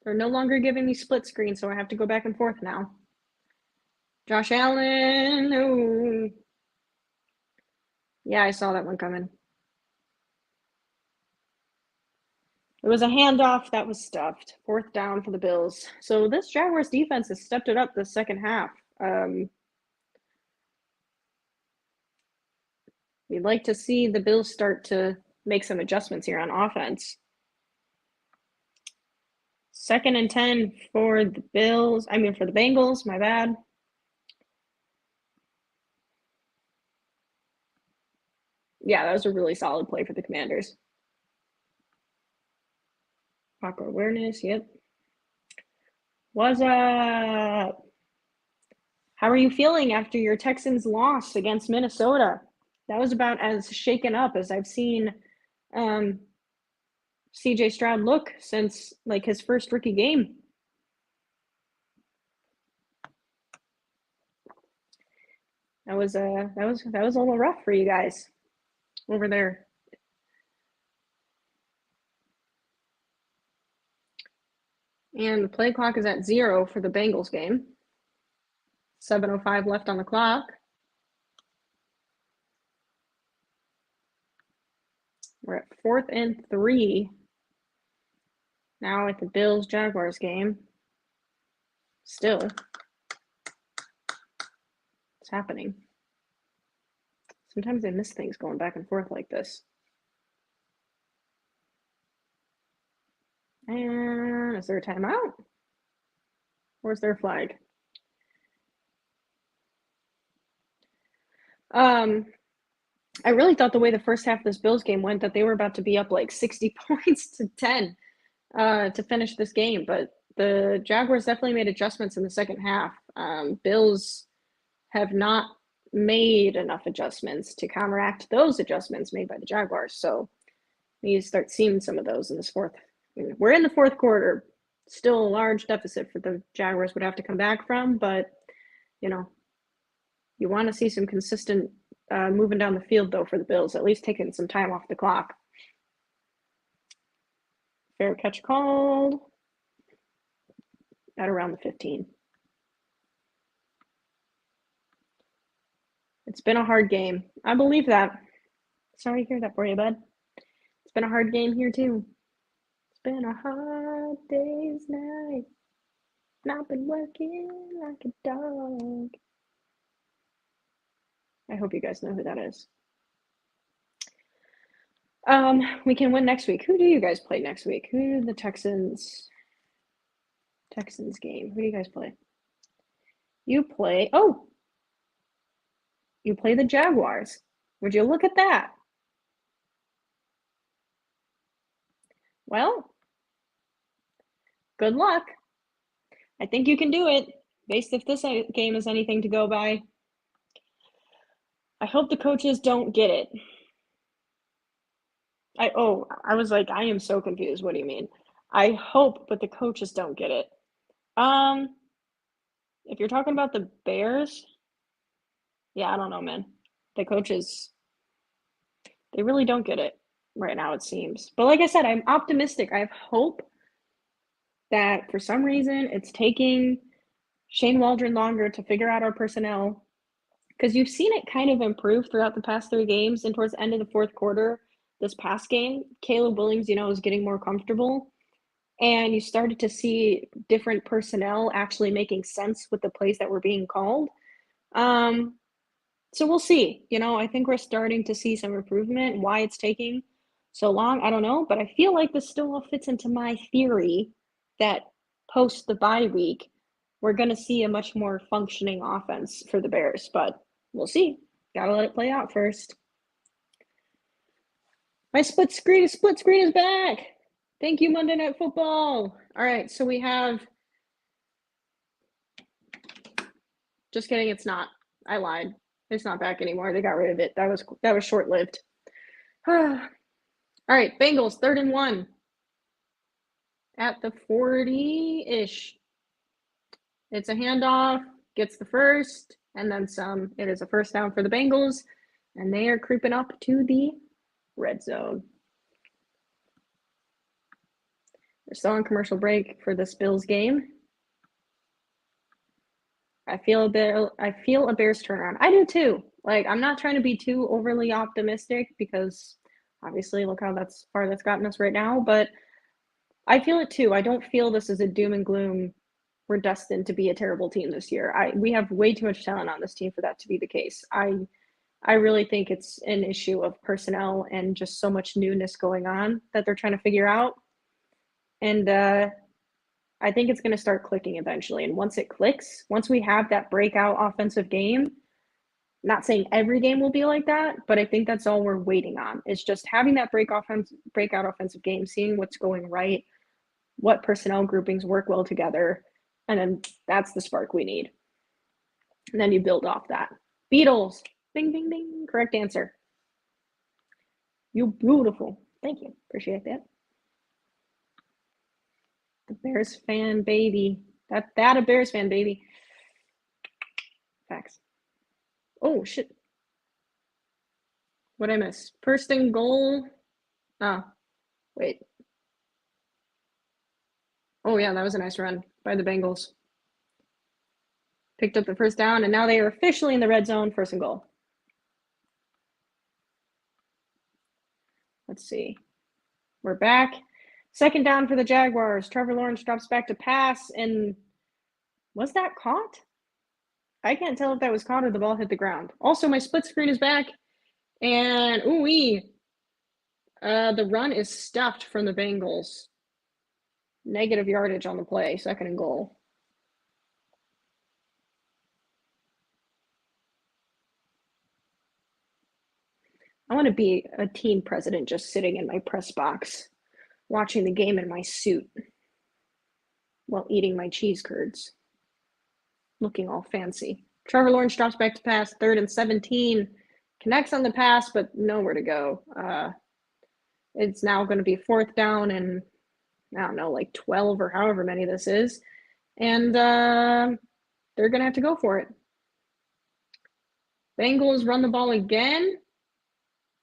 They're no longer giving me split screen, so I have to go back and forth now. Josh Allen. Ooh. Yeah, I saw that one coming. It was a handoff that was stuffed. 4th down for the Bills. So this Jaguars defense has stepped it up the second half. We'd like to see the Bills start to make some adjustments here on offense. 2nd and 10 for the for the Bengals, my bad. Yeah, that was a really solid play for the Commanders. Pocket awareness, yep. What's up? How are you feeling after your Texans loss against Minnesota? That was about as shaken up as I've seen CJ Stroud look since like his first rookie game. That was a little rough for you guys over there. And the play clock is at 0 for the Bengals game. 7:05 left on the clock. We're at 4th and 3. Now at the Bills-Jaguars game. Still. What's happening? Sometimes I miss things going back and forth like this. And is there a timeout? Or is there a flag? I really thought the way the first half of this Bills game went that they were about to be up like 60 points to 10 to finish this game, but the Jaguars definitely made adjustments in the second half. Bills have not made enough adjustments to counteract those adjustments made by the Jaguars, so we need to start seeing some of those in this fourth. We're in the fourth quarter, still a large deficit for the Jaguars would have to come back from, but you know, you want to see some consistent moving down the field, though, for the Bills, at least taking some time off the clock. Fair catch called at around the 15. It's been a hard game. I believe that. Sorry to hear that for you, bud. It's been a hard game here, too. It's been a hard day's night. And I've been working like a dog. I hope you guys know who that is. We can win next week. Who do you guys play next week? Who do the Texans game? Who do you guys play? You play the Jaguars. Would you look at that? Well, good luck. I think you can do it, based if this game is anything to go by. I hope the coaches don't get it. I was like, I am so confused. What do you mean? I hope, but the coaches don't get it. If you're talking about the Bears, yeah, I don't know, man. The coaches, they really don't get it right now, it seems. But like I said, I'm optimistic. I have hope that for some reason it's taking Shane Waldron longer to figure out our personnel, because you've seen it kind of improve throughout the past 3 games, and towards the end of the fourth quarter, this past game, Caleb Williams, is getting more comfortable, and you started to see different personnel actually making sense with the plays that were being called. So we'll see. I think we're starting to see some improvement. Why it's taking so long, I don't know, but I feel like this still all fits into my theory that post the bye week, we're going to see a much more functioning offense for the Bears, but we'll see. Got to let it play out first. My split screen is back. Thank you, Monday Night Football. All right, so we have. Just kidding, it's not. I lied. It's not back anymore. They got rid of it. That was short-lived. All right, Bengals 3rd and 1 at the 40-ish. It's a handoff, gets the first, and then some. It is a first down for the Bengals, and they are creeping up to the red zone. We're still on commercial break for this Bills game. I feel a Bears turnaround. I do too. Like, I'm not trying to be too overly optimistic because obviously look how far that's gotten us right now, but I feel it too. I don't feel this is a doom and gloom. We're destined to be a terrible team this year. We have way too much talent on this team for that to be the case. I really think it's an issue of personnel and just so much newness going on that they're trying to figure out. And I think it's going to start clicking eventually. And once it clicks, once we have that breakout offensive game, not saying every game will be like that, but I think that's all we're waiting on. It's just having that breakout offensive game, seeing what's going right, what personnel groupings work well together, and then that's the spark we need. And then you build off that. Beatles. Bing, bing, bing. Correct answer. You beautiful. Thank you. Appreciate that. The Bears fan, baby. That a Bears fan, baby. Facts. Oh, shit. What'd I miss? First and goal. Oh, wait. Oh, yeah, that was a nice run by the Bengals. Picked up the first down, and now they are officially in the red zone, first and goal. Let's see. We're back. Second down for the Jaguars. Trevor Lawrence drops back to pass, and was that caught? I can't tell if that was caught or the ball hit the ground. Also, my split screen is back, and the run is stuffed from the Bengals. Negative yardage on the play, 2nd and goal. I want to be a team president just sitting in my press box, watching the game in my suit while eating my cheese curds, looking all fancy. Trevor Lawrence drops back to pass, 3rd and 17, connects on the pass, but nowhere to go. It's now going to be 4th down and, I don't know, like 12 or however many this is. And they're going to have to go for it. Bengals run the ball again,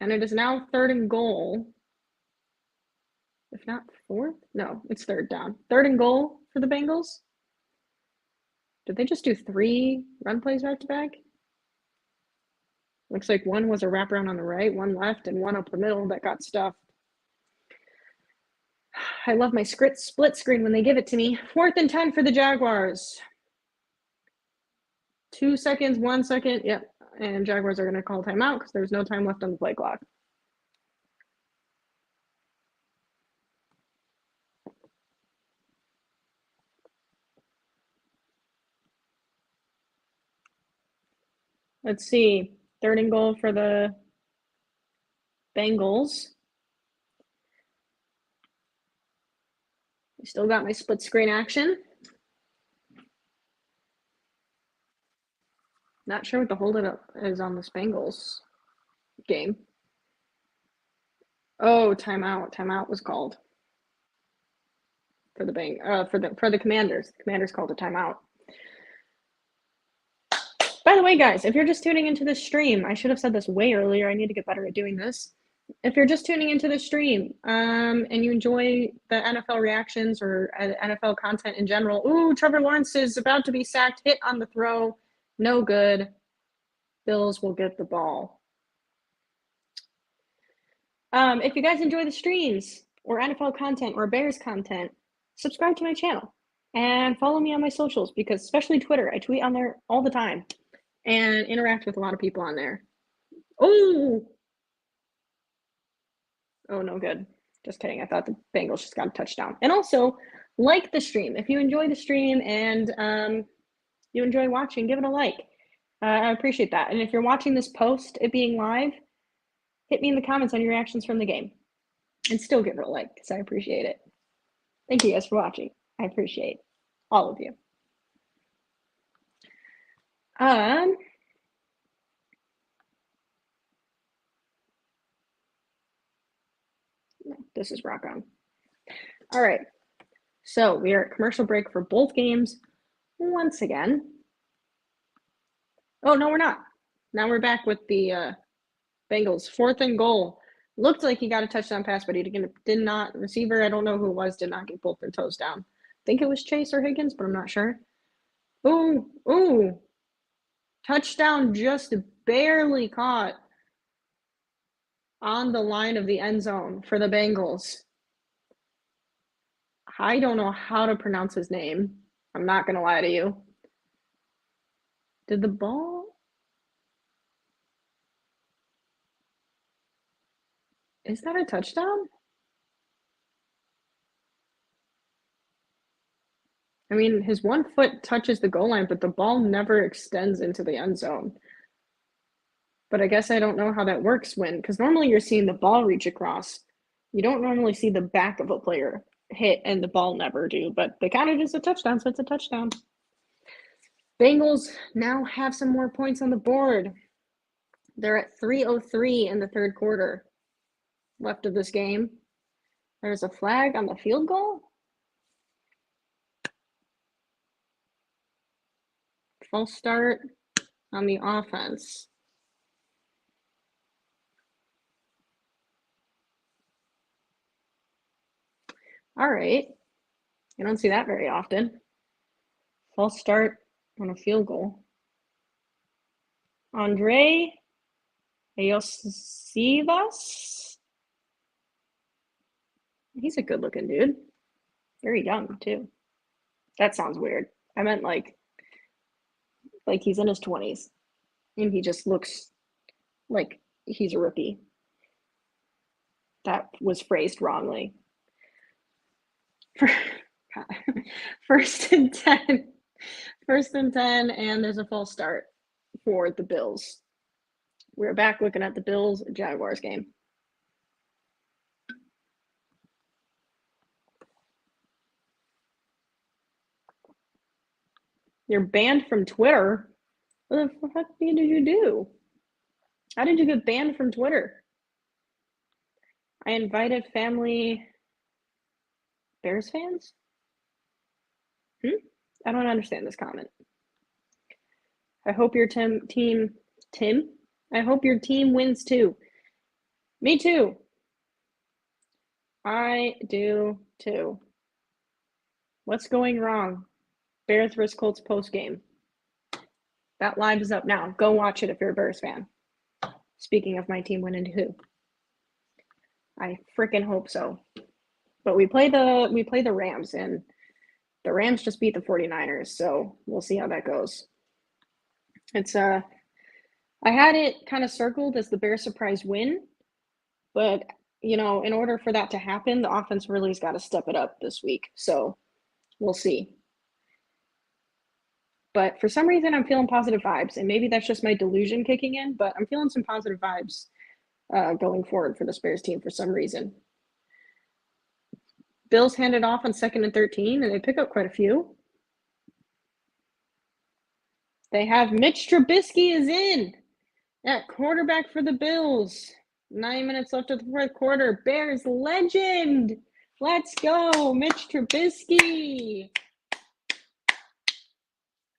and it is now 3rd and goal. If not 4th? No, it's 3rd down. 3rd and goal for the Bengals. Did they just do 3 run plays back to back? Looks like one was a wraparound on the right, one left, and one up the middle that got stuffed. I love my split screen when they give it to me. 4th and 10 for the Jaguars. 2 seconds, 1 second. Yep. And Jaguars are going to call timeout because there's no time left on the play clock. Let's see. 3rd and goal for the Bengals. I still got my split screen action. Not sure what the holdup is on this Bengals game. Oh, timeout. Timeout was called for the Commanders. The Commanders called a timeout. By the way, guys, if you're just tuning into this stream, I should have said this way earlier. I need to get better at doing this. If you're just tuning into the stream and you enjoy the NFL reactions or NFL content in general, ooh, Trevor Lawrence is about to be sacked, hit on the throw, no good. Bills will get the ball. If you guys enjoy the streams or NFL content or Bears content, subscribe to my channel and follow me on my socials because especially Twitter, I tweet on there all the time and interact with a lot of people on there. Oh, no good. Just kidding. I thought the Bengals just got a touchdown. And also, like the stream. If you enjoy the stream and you enjoy watching, give it a like. I appreciate that. And if you're watching this post, it being live, hit me in the comments on your reactions from the game. And still give it a like because I appreciate it. Thank you guys for watching. I appreciate all of you. No, this is rock on. All right. So we are at commercial break for both games once again. Oh, no, we're not. Now we're back with the Bengals. 4th and goal. Looked like he got a touchdown pass, but he did not. Receiver, I don't know who it was, did not get both their toes down. I think it was Chase or Higgins, but I'm not sure. Ooh. Touchdown just barely caught on the line of the end zone for the Bengals. I don't know how to pronounce his name. I'm not going to lie to you. Did the ball? Is that a touchdown? I mean, his 1 foot touches the goal line, but the ball never extends into the end zone. But I guess I don't know how that works because normally you're seeing the ball reach across. You don't normally see the back of a player hit and the ball never do, but they counted as a touchdown, so it's a touchdown. Bengals now have some more points on the board. They're at 3:03 in the 3rd quarter left of this game. There's a flag on the field goal. False start on the offense. All right. You don't see that very often. False start on a field goal. Andre Ayosivas. He's a good-looking dude. Very young, too. That sounds weird. I meant like he's in his 20s. And he just looks like he's a rookie. That was phrased wrongly. First and 10. First and 10, and there's a false start for the Bills. We're back looking at the Bills-Jaguars game. You're banned from Twitter? What the fuck did you do? How did you get banned from Twitter? I invited family Bears fans? I don't understand this comment. I hope your Tim? I hope your team wins too. Me too. I do too. What's going wrong? Bears vs. Colts post game. That live is up now. Go watch it if you're a Bears fan. Speaking of my team winning too. I freaking hope so. But we play the Rams, and the Rams just beat the 49ers, so we'll see how that goes. It's I had it kind of circled as the Bears surprise win, but in order for that to happen, the offense really has got to step it up this week. So we'll see. But for some reason, I'm feeling positive vibes, and maybe that's just my delusion kicking in, but I'm feeling some positive vibes going forward for the Bears team for some reason. Bills handed off on 2nd and 13, and they pick up quite a few. They have Mitch Trubisky is in at quarterback for the Bills. 9 minutes left of the fourth quarter. Bears legend. Let's go, Mitch Trubisky.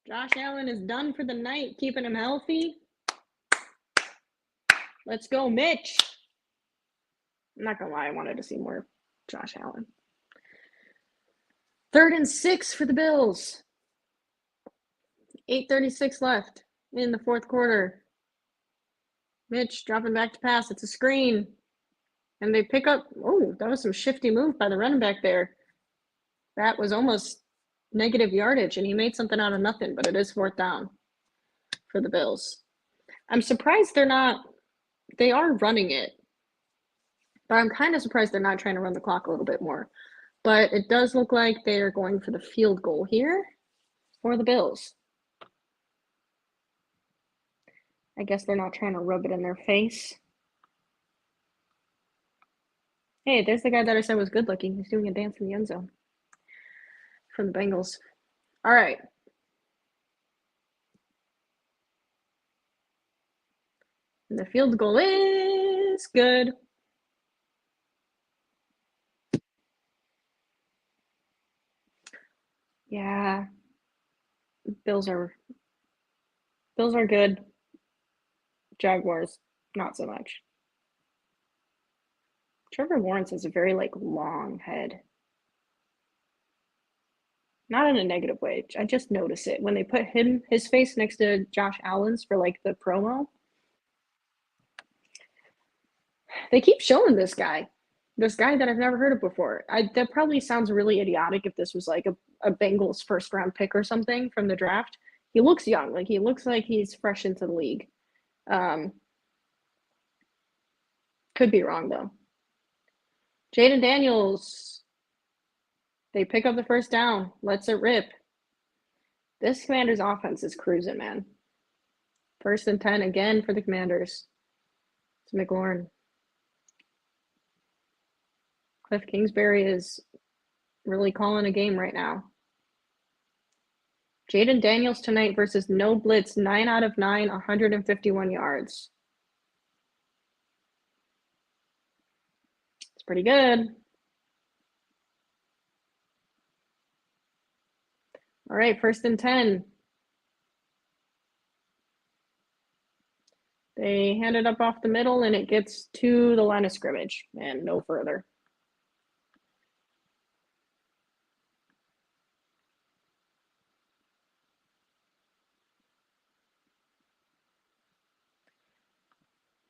Josh Allen is done for the night, keeping him healthy. Let's go, Mitch. I'm not going to lie, I wanted to see more Josh Allen. 3rd and 6 for the Bills. 8:36 left in the fourth quarter. Mitch dropping back to pass. It's a screen. And they pick up. Oh, that was some shifty move by the running back there. That was almost negative yardage, and he made something out of nothing, but it is 4th down for the Bills. I'm surprised they are running it, but I'm kind of surprised they're not trying to run the clock a little bit more. But it does look like they're going for the field goal here for the Bills. I guess they're not trying to rub it in their face. Hey, there's the guy that I said was good looking. He's doing a dance in the end zone for the Bengals. All right. And the field goal is good. Yeah. Bills are good. Jaguars, not so much. Trevor Lawrence has a very long head. Not in a negative way. I just notice it when they put his face next to Josh Allen's for the promo. They keep showing this guy that I've never heard of before. That probably sounds really idiotic if this was a Bengals first round pick or something from the draft. He looks young. He looks like he's fresh into the league. Could be wrong though. Jayden Daniels. They pick up the first down. Lets it rip. This Commanders offense is cruising, man. 1st and 10 again for the Commanders. It's McLaurin. Cliff Kingsbury is really calling a game right now. Jayden Daniels tonight versus no blitz, 9 out of 9, 151 yards. It's pretty good. All right, 1st and 10. They hand it up off the middle, and it gets to the line of scrimmage and no further.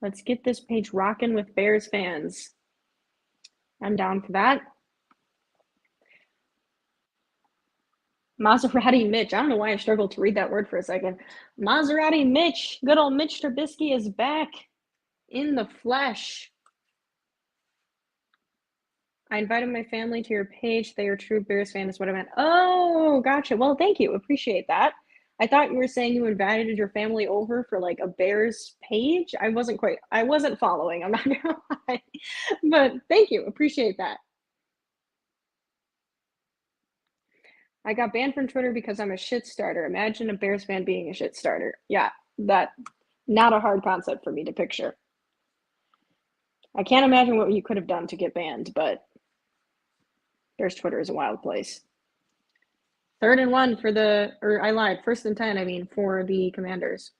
Let's get this page rocking with Bears fans. I'm down for that. Maserati Mitch. I don't know why I struggled to read that word for a second. Maserati Mitch. Good old Mitch Trubisky is back in the flesh. I invited my family to your page. They are true Bears fan is what I meant. Oh, gotcha. Well, thank you. Appreciate that. I thought you were saying you invited your family over for like a Bears page. I wasn't following. I'm not gonna lie. But thank you. Appreciate that. I got banned from Twitter because I'm a shit starter. Imagine a Bears fan being a shit starter. Yeah, that not a hard concept for me to picture. I can't imagine what you could have done to get banned, but Bears Twitter is a wild place. 3rd and 1 for I lied. 1st and 10, I mean, for the Commanders.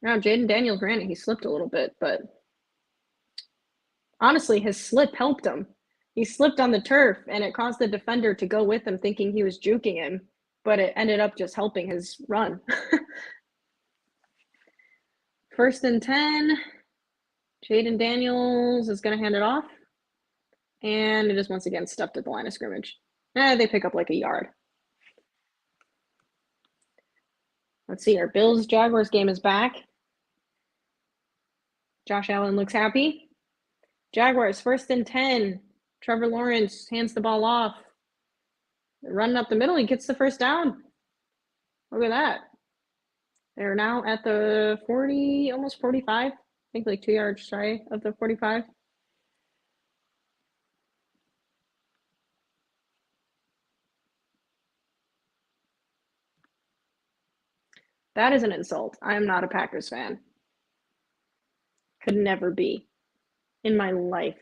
Now, Jayden Daniels ran it. He slipped a little bit, but honestly, his slip helped him. He slipped on the turf, and it caused the defender to go with him thinking he was juking him, but it ended up just helping his run. 1st and 10. Jayden Daniels is going to hand it off. And it is once again stuffed at the line of scrimmage. They pick up like a yard. Let's see, our Bills-Jaguars game is back. Josh Allen looks happy. Jaguars, 1st and 10. Trevor Lawrence hands the ball off. Running up the middle, he gets the 1st down. Look at that. They're now at the 40, almost 45. I think like 2 yards shy of the 45. That is an insult. I am not a Packers fan. Could never be in my life.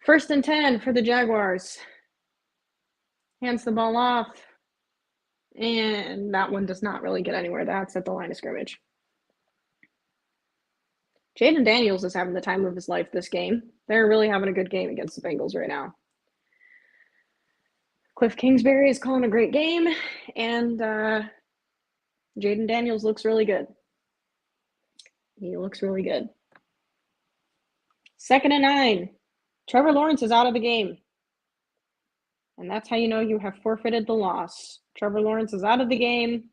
1st and 10 for the Jaguars. Hands the ball off. And that one does not really get anywhere. That's at the line of scrimmage. Jayden Daniels is having the time of his life this game. They're really having a good game against the Bengals right now. Cliff Kingsbury is calling a great game, and Jayden Daniels looks really good. He looks really good. 2nd and 9. Trevor Lawrence is out of the game. And that's how you know you have forfeited the loss. Trevor Lawrence is out of the game,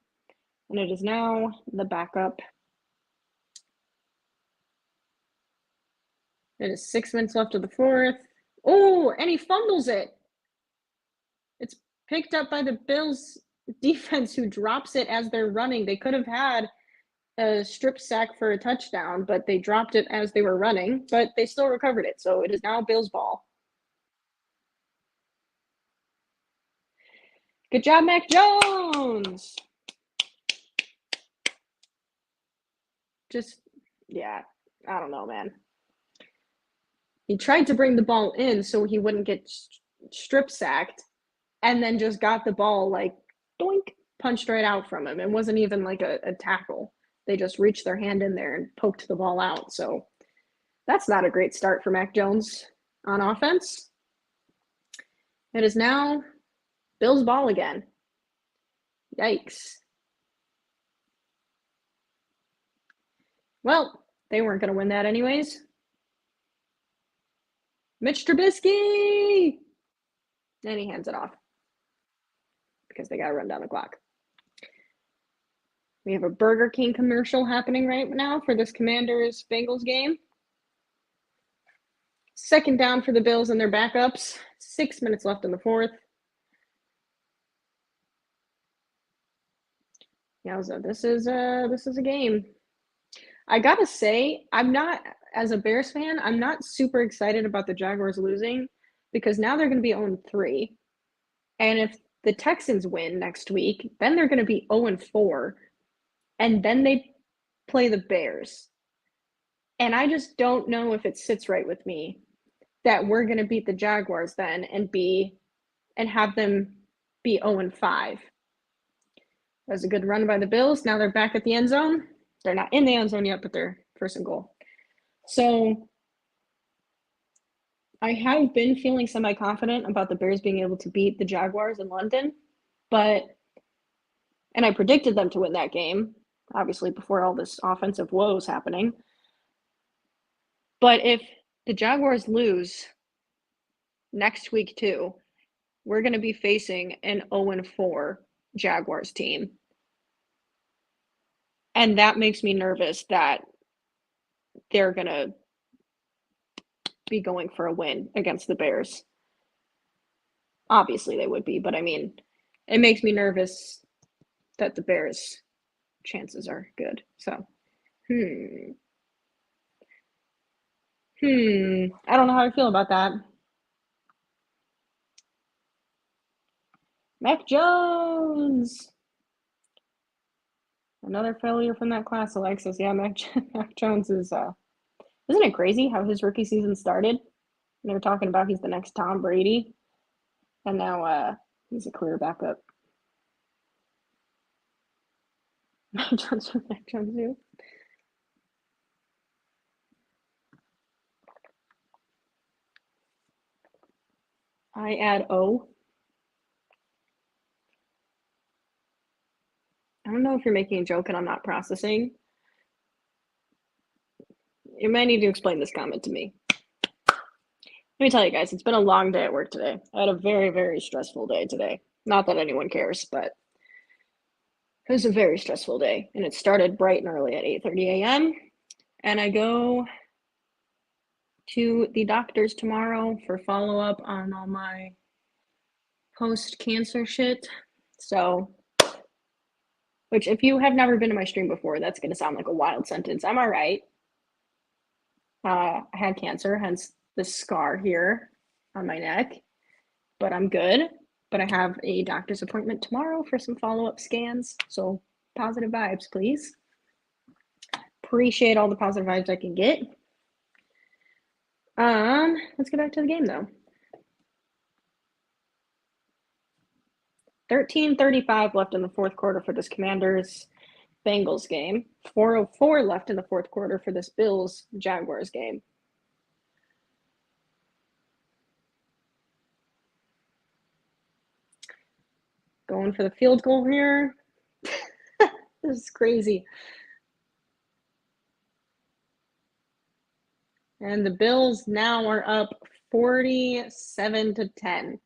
and it is now the backup. It is 6 minutes left of the 4th. Oh, and he fumbles it. It's picked up by the Bills defense, who drops it as they're running. They could have had a strip sack for a touchdown, but they dropped it as they were running, but they still recovered it. So it is now Bills ball. Good job, Mac Jones. Yeah, I don't know, man. He tried to bring the ball in so he wouldn't get strip sacked, and then just got the ball like doink, punched right out from him. It wasn't even like a tackle. They just reached their hand in there and poked the ball out. So that's not a great start for Mac Jones on offense. It is now Bills ball again. Yikes. Well, they weren't going to win that anyways. Mitch Trubisky! And he hands it off because they got to run down the clock. We have a Burger King commercial happening right now for this Commanders-Bengals game. 2nd down for the Bills and their backups. 6 minutes left in the 4th. Yowza, this is a game. I gotta say, as a Bears fan, I'm not super excited about the Jaguars losing, because now they're going to be 0-3. And if the Texans win next week, then they're going to be 0-4. And then they play the Bears. And I just don't know if it sits right with me that we're going to beat the Jaguars then and have them be 0-5. That was a good run by the Bills. Now they're back at the end zone. They're not in the end zone yet, but they're 1st and goal. So I have been feeling semi-confident about the Bears being able to beat the Jaguars in London, and I predicted them to win that game, obviously before all this offensive woes happening. But if the Jaguars lose next week too, we're going to be facing an 0-4 Jaguars team. And that makes me nervous that they're going to be going for a win against the Bears. Obviously, they would be, but I mean, it makes me nervous that the Bears' chances are good. So, I don't know how I feel about that. Mac Jones! Another failure from that class, Alexis. Yeah, Mac Jones is, isn't it crazy how his rookie season started? They were talking about he's the next Tom Brady, and now he's a clear backup. Mac Jones from Mac Jones too. I add O. I don't know if you're making a joke and I'm not processing. You might need to explain this comment to me. Let me tell you guys, it's been a long day at work today. I had a very, very stressful day today. Not that anyone cares, but it was a very stressful day. And it started bright and early at 8:30 a.m. And I go to the doctor's tomorrow for follow-up on all my post-cancer shit. So, which if you have never been to my stream before, that's going to sound like a wild sentence. I'm all right. I had cancer, hence the scar here on my neck, but I'm good. But I have a doctor's appointment tomorrow for some follow-up scans. So positive vibes, please. Appreciate all the positive vibes I can get. Let's get back to the game though. 13:35 left in the fourth quarter for this Commanders Bengals game. 4:04 left in the fourth quarter for this Bills Jaguars game. Going for the field goal here. This is crazy. And the Bills now are up 47-10.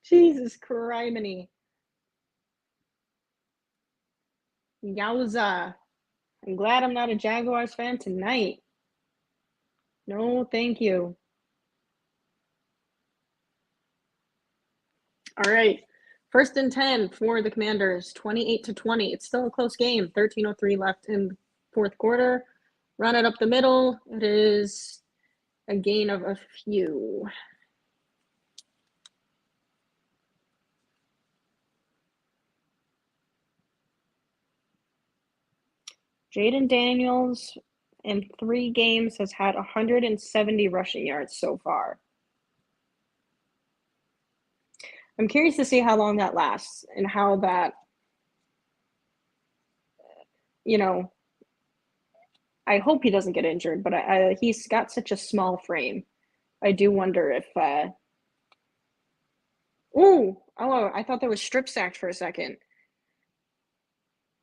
Jesus criminy. Yowza. I'm glad I'm not a Jaguars fan tonight. No, thank you. All right. 1st and 10 for the Commanders, 28-20. It's still a close game. 13:03 left in fourth quarter. Run it up the middle. It is a gain of a few. Jayden Daniels in 3 games has had 170 rushing yards so far. I'm curious to see how long that lasts and how that, I hope he doesn't get injured, but he's got such a small frame. I do wonder if, I thought there was strip sacked for a second.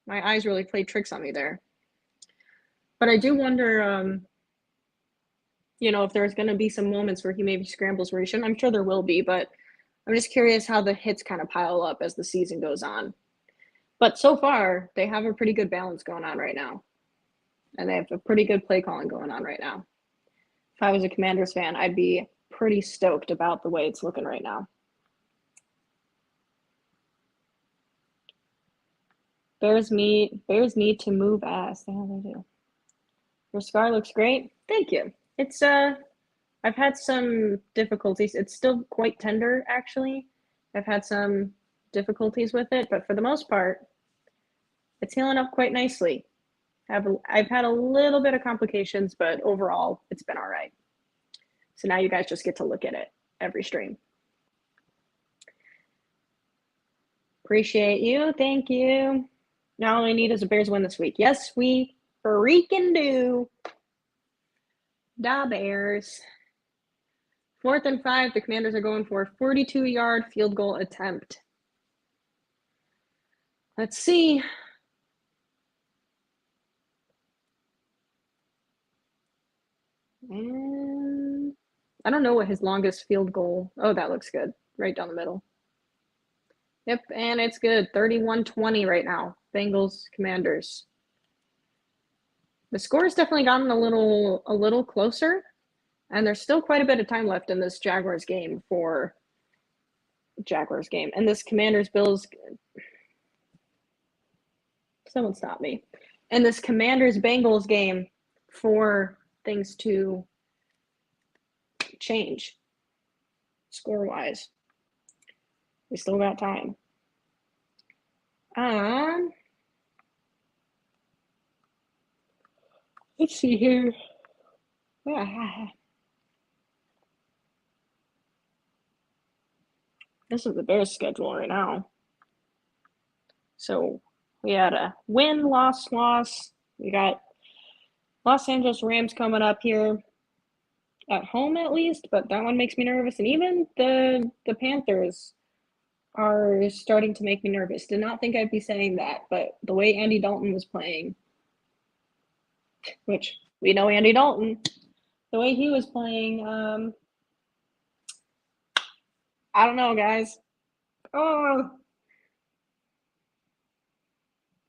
My eyes really played tricks on me there. But I do wonder, if there's going to be some moments where he maybe scrambles where he shouldn't. I'm sure there will be, but I'm just curious how the hits kind of pile up as the season goes on. But so far, they have a pretty good balance going on right now. And they have a pretty good play calling going on right now. If I was a Commanders fan, I'd be pretty stoked about the way it's looking right now. Bears need to move ass. The hell they do. Your scar looks great. Thank you. It's I've had some difficulties. It's still quite tender actually. I've had some difficulties with it, but for the most part, it's healing up quite nicely. I've had a little bit of complications, but overall, it's been all right. So now you guys just get to look at it every stream. Appreciate you. Thank you. Now all I need is a Bears win this week. Yes, we freaking do. Da Bears. 4th and 5, the Commanders are going for a 42-yard field goal attempt. Let's see. And I don't know what his longest field goal. Oh, that looks good. Right down the middle. Yep, and it's good. 31-20 right now. Bengals, Commanders. The score has definitely gotten a little closer, and there's still quite a bit of time left in this Jaguars game. And this Commanders-Bills. Someone stop me. And this Commanders-Bengals game for things to change score-wise. We still got time. Let's see here. This is the Bears' schedule right now. So we had a win, loss. We got Los Angeles Rams coming up here at home at least, but that one makes me nervous. And even the Panthers are starting to make me nervous. Did not think I'd be saying that, but the way Andy Dalton was playing, which we know Andy Dalton, the way he was playing, I don't know, guys. Oh,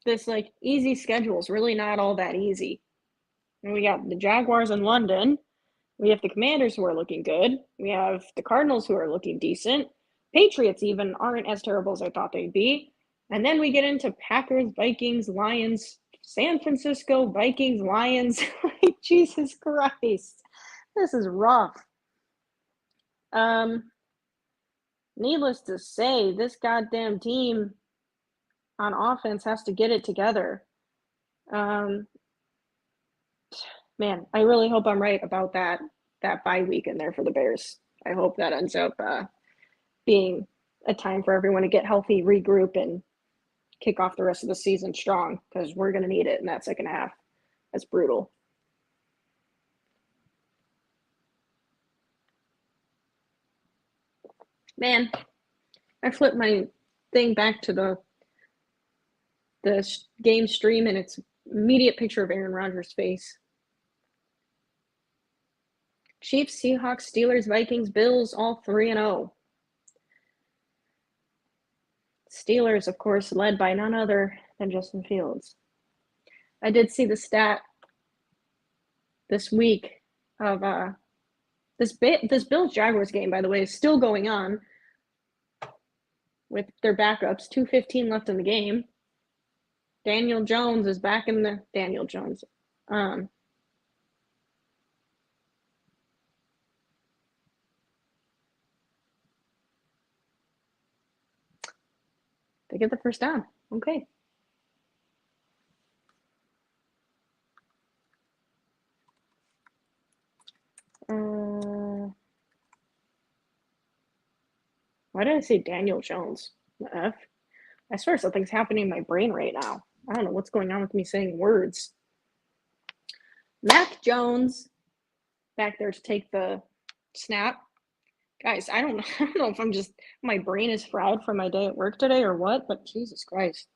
this like easy schedule is really not all that easy. And we got the Jaguars in London. We have the Commanders who are looking good. We have the Cardinals who are looking decent. Patriots even aren't as terrible as I thought they'd be. And then we get into Packers, Vikings, Lions, San Francisco, Vikings, Lions. Jesus Christ. This is rough. Needless to say, this goddamn team on offense has to get it together. Man, I really hope I'm right about that bye week in there for the Bears. I hope that ends up being a time for everyone to get healthy, regroup, and kick off the rest of the season strong, because we're going to need it in that second half. That's brutal. Man, I flipped my thing back to the game stream, and it's immediate picture of Aaron Rodgers' face. Chiefs, Seahawks, Steelers, Vikings, Bills, all 3-0. Steelers, of course, led by none other than Justin Fields. I did see the stat this week of this Bills-Jaguars game, by the way, is still going on with their backups. 2:15 left in the game. Daniel Jones is back in the – Daniel Jones. They get the first down. Okay. Why did I say Daniel Jones? The F? I swear something's happening in my brain right now. I don't know what's going on with me saying words. Mac Jones back there to take the snap. Guys, I don't know if I'm just, my brain is fried from my day at work today or what, but Jesus Christ.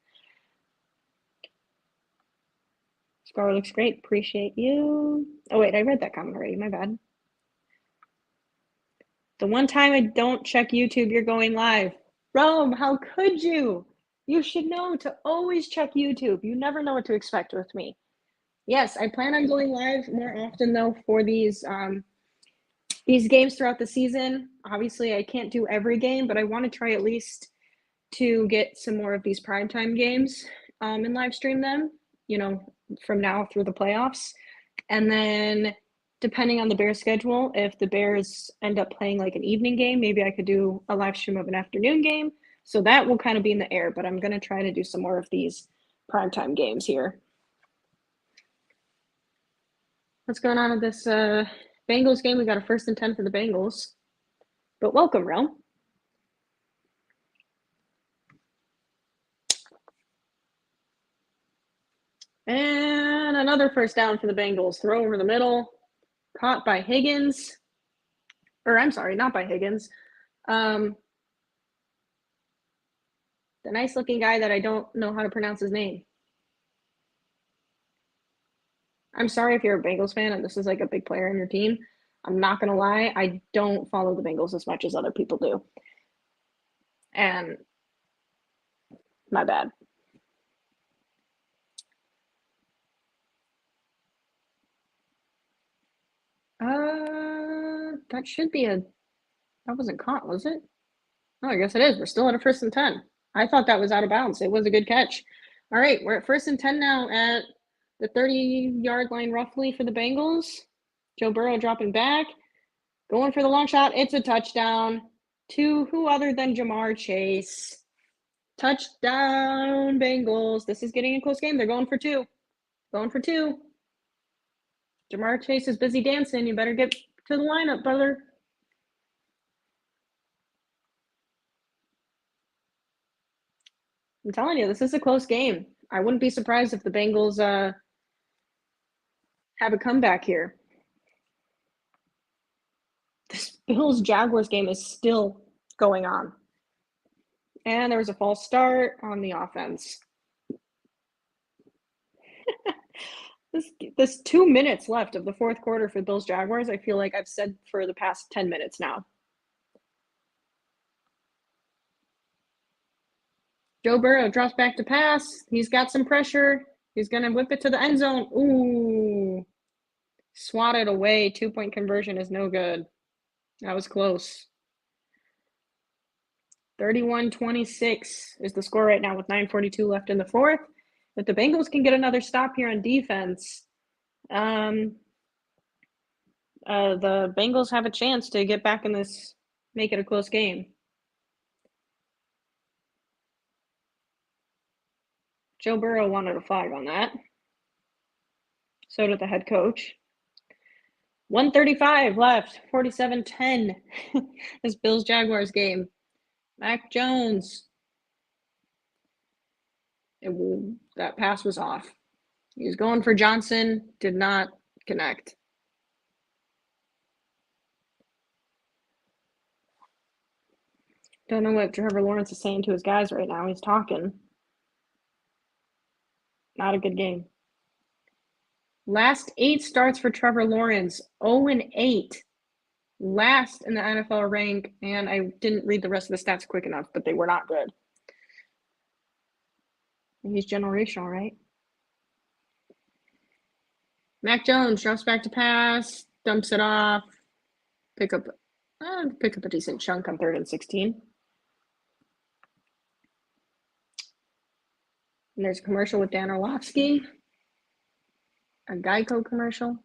Scar looks great. Appreciate you. Oh, wait, I read that comment already. My bad. The one time I don't check YouTube, you're going live. Rome, how could you? You should know to always check YouTube. You never know what to expect with me. Yes, I plan on going live more often, though, for these games throughout the season. Obviously, I can't do every game, but I want to try at least to get some more of these primetime games and live stream them, from now through the playoffs. And then depending on the Bears schedule, if the Bears end up playing like an evening game, maybe I could do a live stream of an afternoon game. So that will kind of be in the air, but I'm going to try to do some more of these primetime games here. What's going on with this Bengals game? We got a 1st and 10 for the Bengals. But welcome, Realm. And another first down for the Bengals. Throw over the middle. Caught by Higgins. Or I'm sorry, not by Higgins. The nice looking guy that I don't know how to pronounce his name. I'm sorry if you're a Bengals fan and this is like a big player in your team. I'm not going to lie. I don't follow the Bengals as much as other people do. And My bad. That should be that wasn't caught, was it? Oh, I guess it is. We're still at a 1st and 10. I thought that was out of bounds. It was a good catch. All right, we're at 1st and 10 now at the 30-yard line roughly for the Bengals. Joe Burrow dropping back, going for the long shot. It's a touchdown to who other than Jamar Chase. Touchdown, Bengals. This is getting a close game. They're going for two. Going for two. Jamar Chase is busy dancing. You better get to the lineup, brother. I'm telling you, this is a close game. I wouldn't be surprised if the Bengals have a comeback here. This Bills-Jaguars game is still going on. And there was a false start on the offense. This 2 minutes left of the fourth quarter for Bills-Jaguars, I feel like I've said for the past 10 minutes now. Joe Burrow drops back to pass. He's got some pressure. He's going to whip it to the end zone. Ooh. Swatted away. 2-point conversion is no good. That was close. 31-26 is the score right now with 9:42 left in the fourth. If the Bengals can get another stop here on defense, the Bengals have a chance to get back in this, make it a close game. Joe Burrow wanted a flag on that. So did the head coach. 1:35 left, 47-10. This Bills-Jaguars game. Mac Jones. That pass was off. He was going for Johnson, did not connect. Don't know what Trevor Lawrence is saying to his guys right now. He's talking. Not a good game. Last 8 starts for Trevor Lawrence, 0-8. Last in the NFL rank, and I didn't read the rest of the stats quick enough, but they were not good. He's generational, right? Mac Jones drops back to pass, dumps it off, pick up a decent chunk on 3rd and 16. And there's a commercial with Dan Orlovsky, a Geico commercial.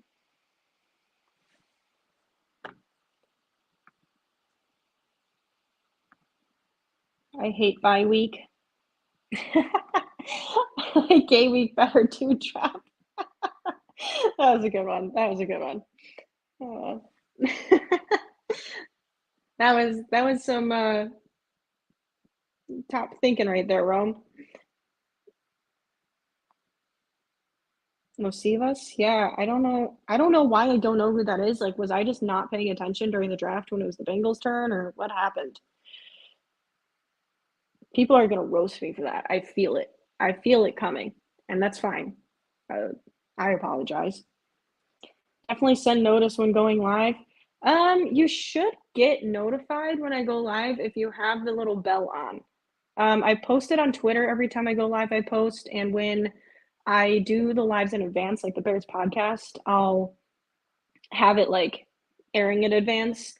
I hate bye week. I like a week better too, Trap. That was a good one. That was some top thinking right there, Rome. Mosivas? Yeah, I don't know why I don't know who that is. Like, was I just not paying attention during the draft when it was the Bengals' turn, or what happened? People are gonna roast me for that. I feel it. I feel it coming, and that's fine. I apologize. Definitely send notice when going live. You should get notified when I go live if you have the little bell on. I post it on Twitter every time I go live. I post, and when I do the lives in advance, like the Bears podcast, I'll have it like airing in advance.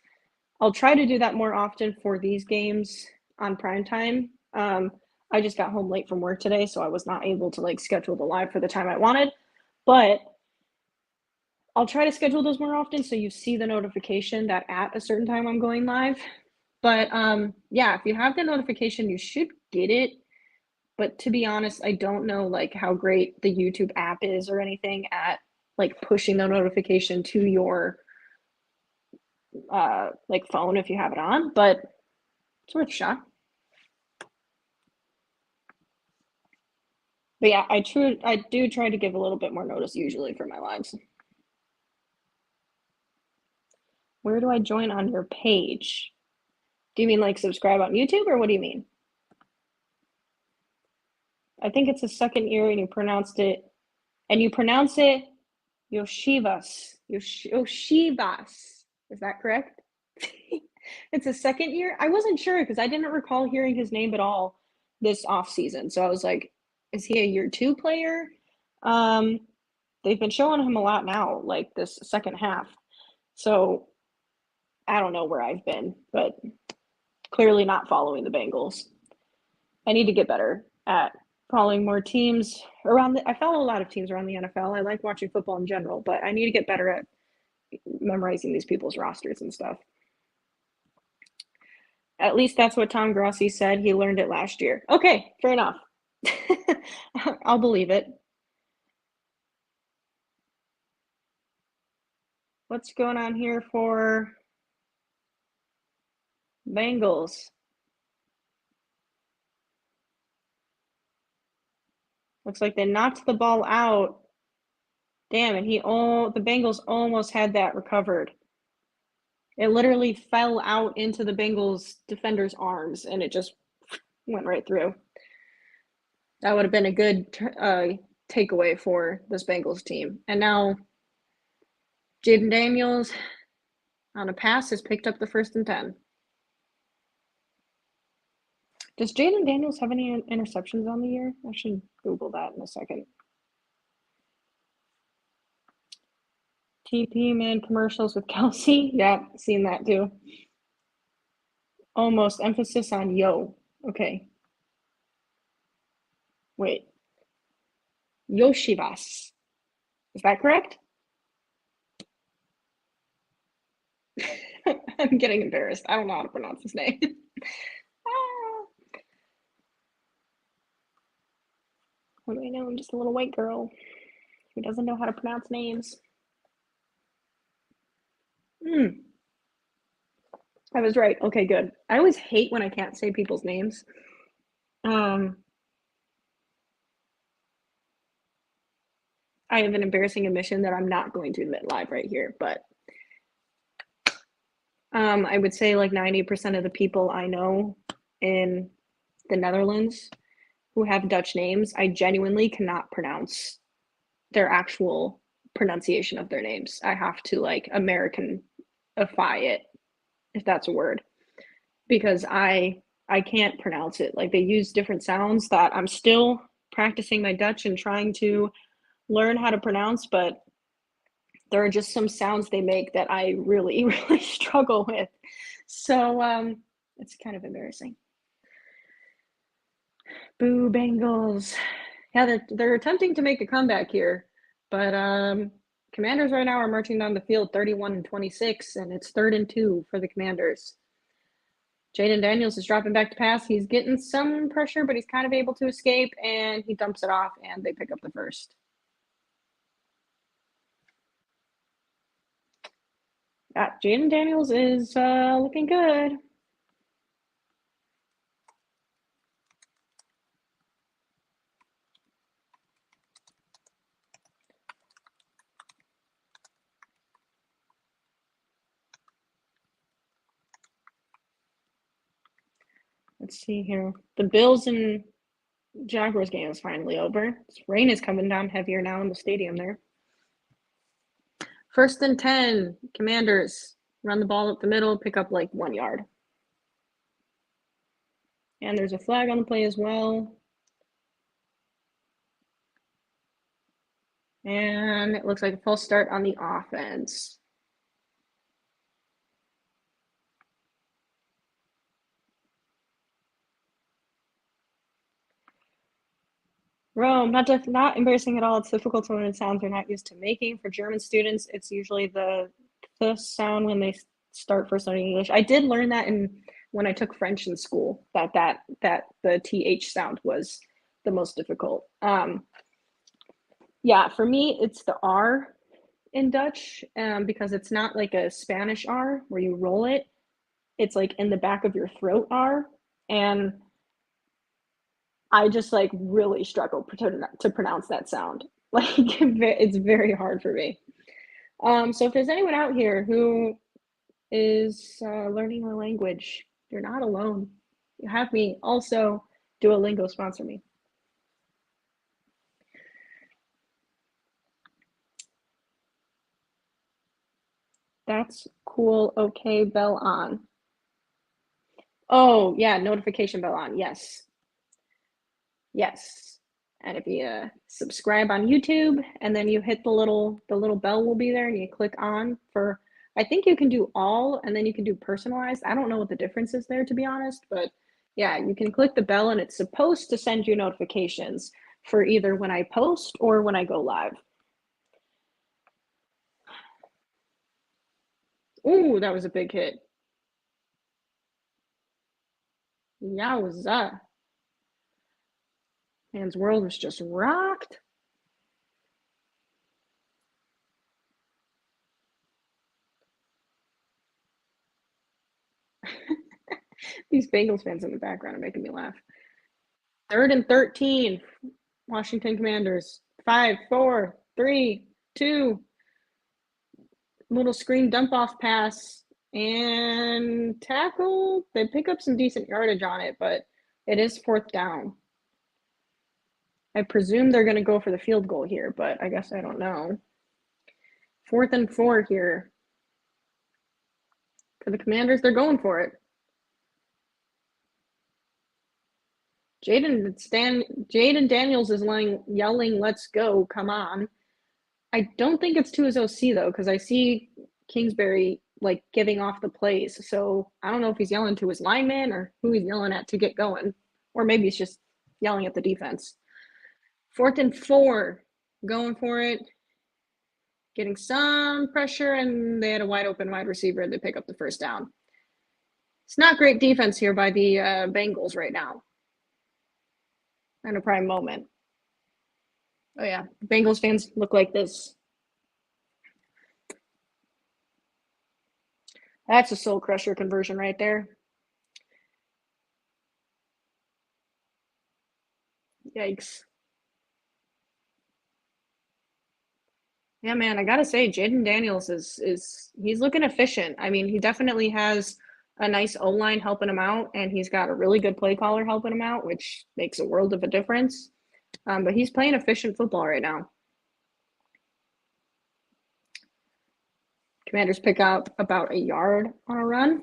I'll try to do that more often for these games on prime time. I just got home late from work today, so I was not able to like schedule the live for the time I wanted, but I'll try to schedule those more often so you see the notification that at a certain time I'm going live. But yeah, if you have the notification, you should get it. But to be honest, I don't know like how great the YouTube app is or anything at like pushing the notification to your like phone if you have it on, but it's worth a shot. But yeah, I do try to give a little bit more notice usually for my lives. Where do I join on your page? Do you mean like subscribe on YouTube, or what do you mean? I think it's the second year and you pronounce it Yoshivas. Yoshivas. Is that correct? It's a second year? I wasn't sure because I didn't recall hearing his name at all this offseason. So I was like, is he a year 2 player? They've been showing him a lot now, like this second half. So I don't know where I've been, but clearly not following the Bengals. I need to get better at following more teams around I follow a lot of teams around the NFL. I like watching football in general, but I need to get better at memorizing these people's rosters and stuff. At least that's what Tom Grossi said. He learned it last year. Okay, fair enough. I'll believe it. What's going on here for Bengals? Looks like they knocked the ball out. Damn, and the Bengals almost had that recovered. It literally fell out into the Bengals defender's arms, and it just went right through. That would have been a good takeaway for this Bengals team. And now Jayden Daniels on a pass has picked up the 1st and 10. Does Jayden Daniels have any interceptions on the year? I should Google that in a second. TP Man commercials with Kelsey. Yeah, seen that too. Almost emphasis on yo. Okay. Wait. Yoshivas. Is that correct? I'm getting embarrassed. I don't know how to pronounce his name. What do I know? I'm just a little white girl who doesn't know how to pronounce names. I was right. Okay, good. I always hate when I can't say people's names. I have an embarrassing admission that I'm not going to admit live right here, but I would say like 90% of the people I know in the Netherlands who have Dutch names, I genuinely cannot pronounce their actual pronunciation of their names. I have to like Americanify it, if that's a word, because I can't pronounce it. Like they use different sounds that I'm still practicing my Dutch and trying to learn how to pronounce, but there are just some sounds they make that I really, really struggle with. So it's kind of embarrassing. Boo Bengals. Yeah, they're attempting to make a comeback here, but Commanders right now are marching down the field 31-26, and it's 3rd and 2 for the Commanders. Jayden Daniels is dropping back to pass. He's getting some pressure, but he's kind of able to escape, and he dumps it off, and they pick up the 1st. Yeah, Jayden Daniels is looking good. Let's see here. The Bills and Jaguars game is finally over. Rain is coming down heavier now in the stadium there. 1st and 10, Commanders run the ball up the middle, pick up like 1 yard. And there's a flag on the play as well. And it looks like a false start on the offense. Rome, not embarrassing at all. It's difficult to learn sounds they're not used to making. For German students, it's usually the sound when they start first learning English. I did learn that when I took French in school, that the TH sound was the most difficult. Yeah, for me, it's the R in Dutch because it's not like a Spanish R where you roll it. It's like in the back of your throat R. And I just like really struggle to pronounce that sound. Like it's very hard for me. So if there's anyone out here who is learning a language, you're not alone. You have me. Also, Duolingo sponsor me. That's cool. Okay, bell on. Oh, yeah, notification bell on. Yes. Yes. And if you subscribe on YouTube and then you hit the little bell will be there and you click on for I think you can do all and then you can do personalized. I don't know what the difference is there to be honest, but yeah, you can click the bell and it's supposed to send you notifications for either when I post or when I go live. Ooh, that was a big hit. Yowza. Man's world was just rocked. These Bengals fans in the background are making me laugh. 3rd and 13. Washington Commanders. 5, 4, 3, 2. Little screen dump off pass and tackle. They pick up some decent yardage on it, but it is 4th down. I presume they're going to go for the field goal here, but I guess I don't know. 4th and 4 here. For the Commanders, they're going for it. Jayden Daniels is yelling, "Let's go! Come on!" I don't think it's to his OC though, because I see Kingsbury like giving off the plays. So I don't know if he's yelling to his lineman or who he's yelling at to get going, or maybe he's just yelling at the defense. 4th and 4, going for it, getting some pressure, and they had a wide open wide receiver. They pick up the 1st down. It's not great defense here by the Bengals right now. In a prime moment. Oh yeah, Bengals fans look like this. That's a soul crusher conversion right there. Yikes. Yeah, man, I gotta say, Jayden Daniels is he's looking efficient. I mean, he definitely has a nice O line helping him out, and he's got a really good play caller helping him out, which makes a world of a difference. But he's playing efficient football right now. Commanders pick up about a yard on a run.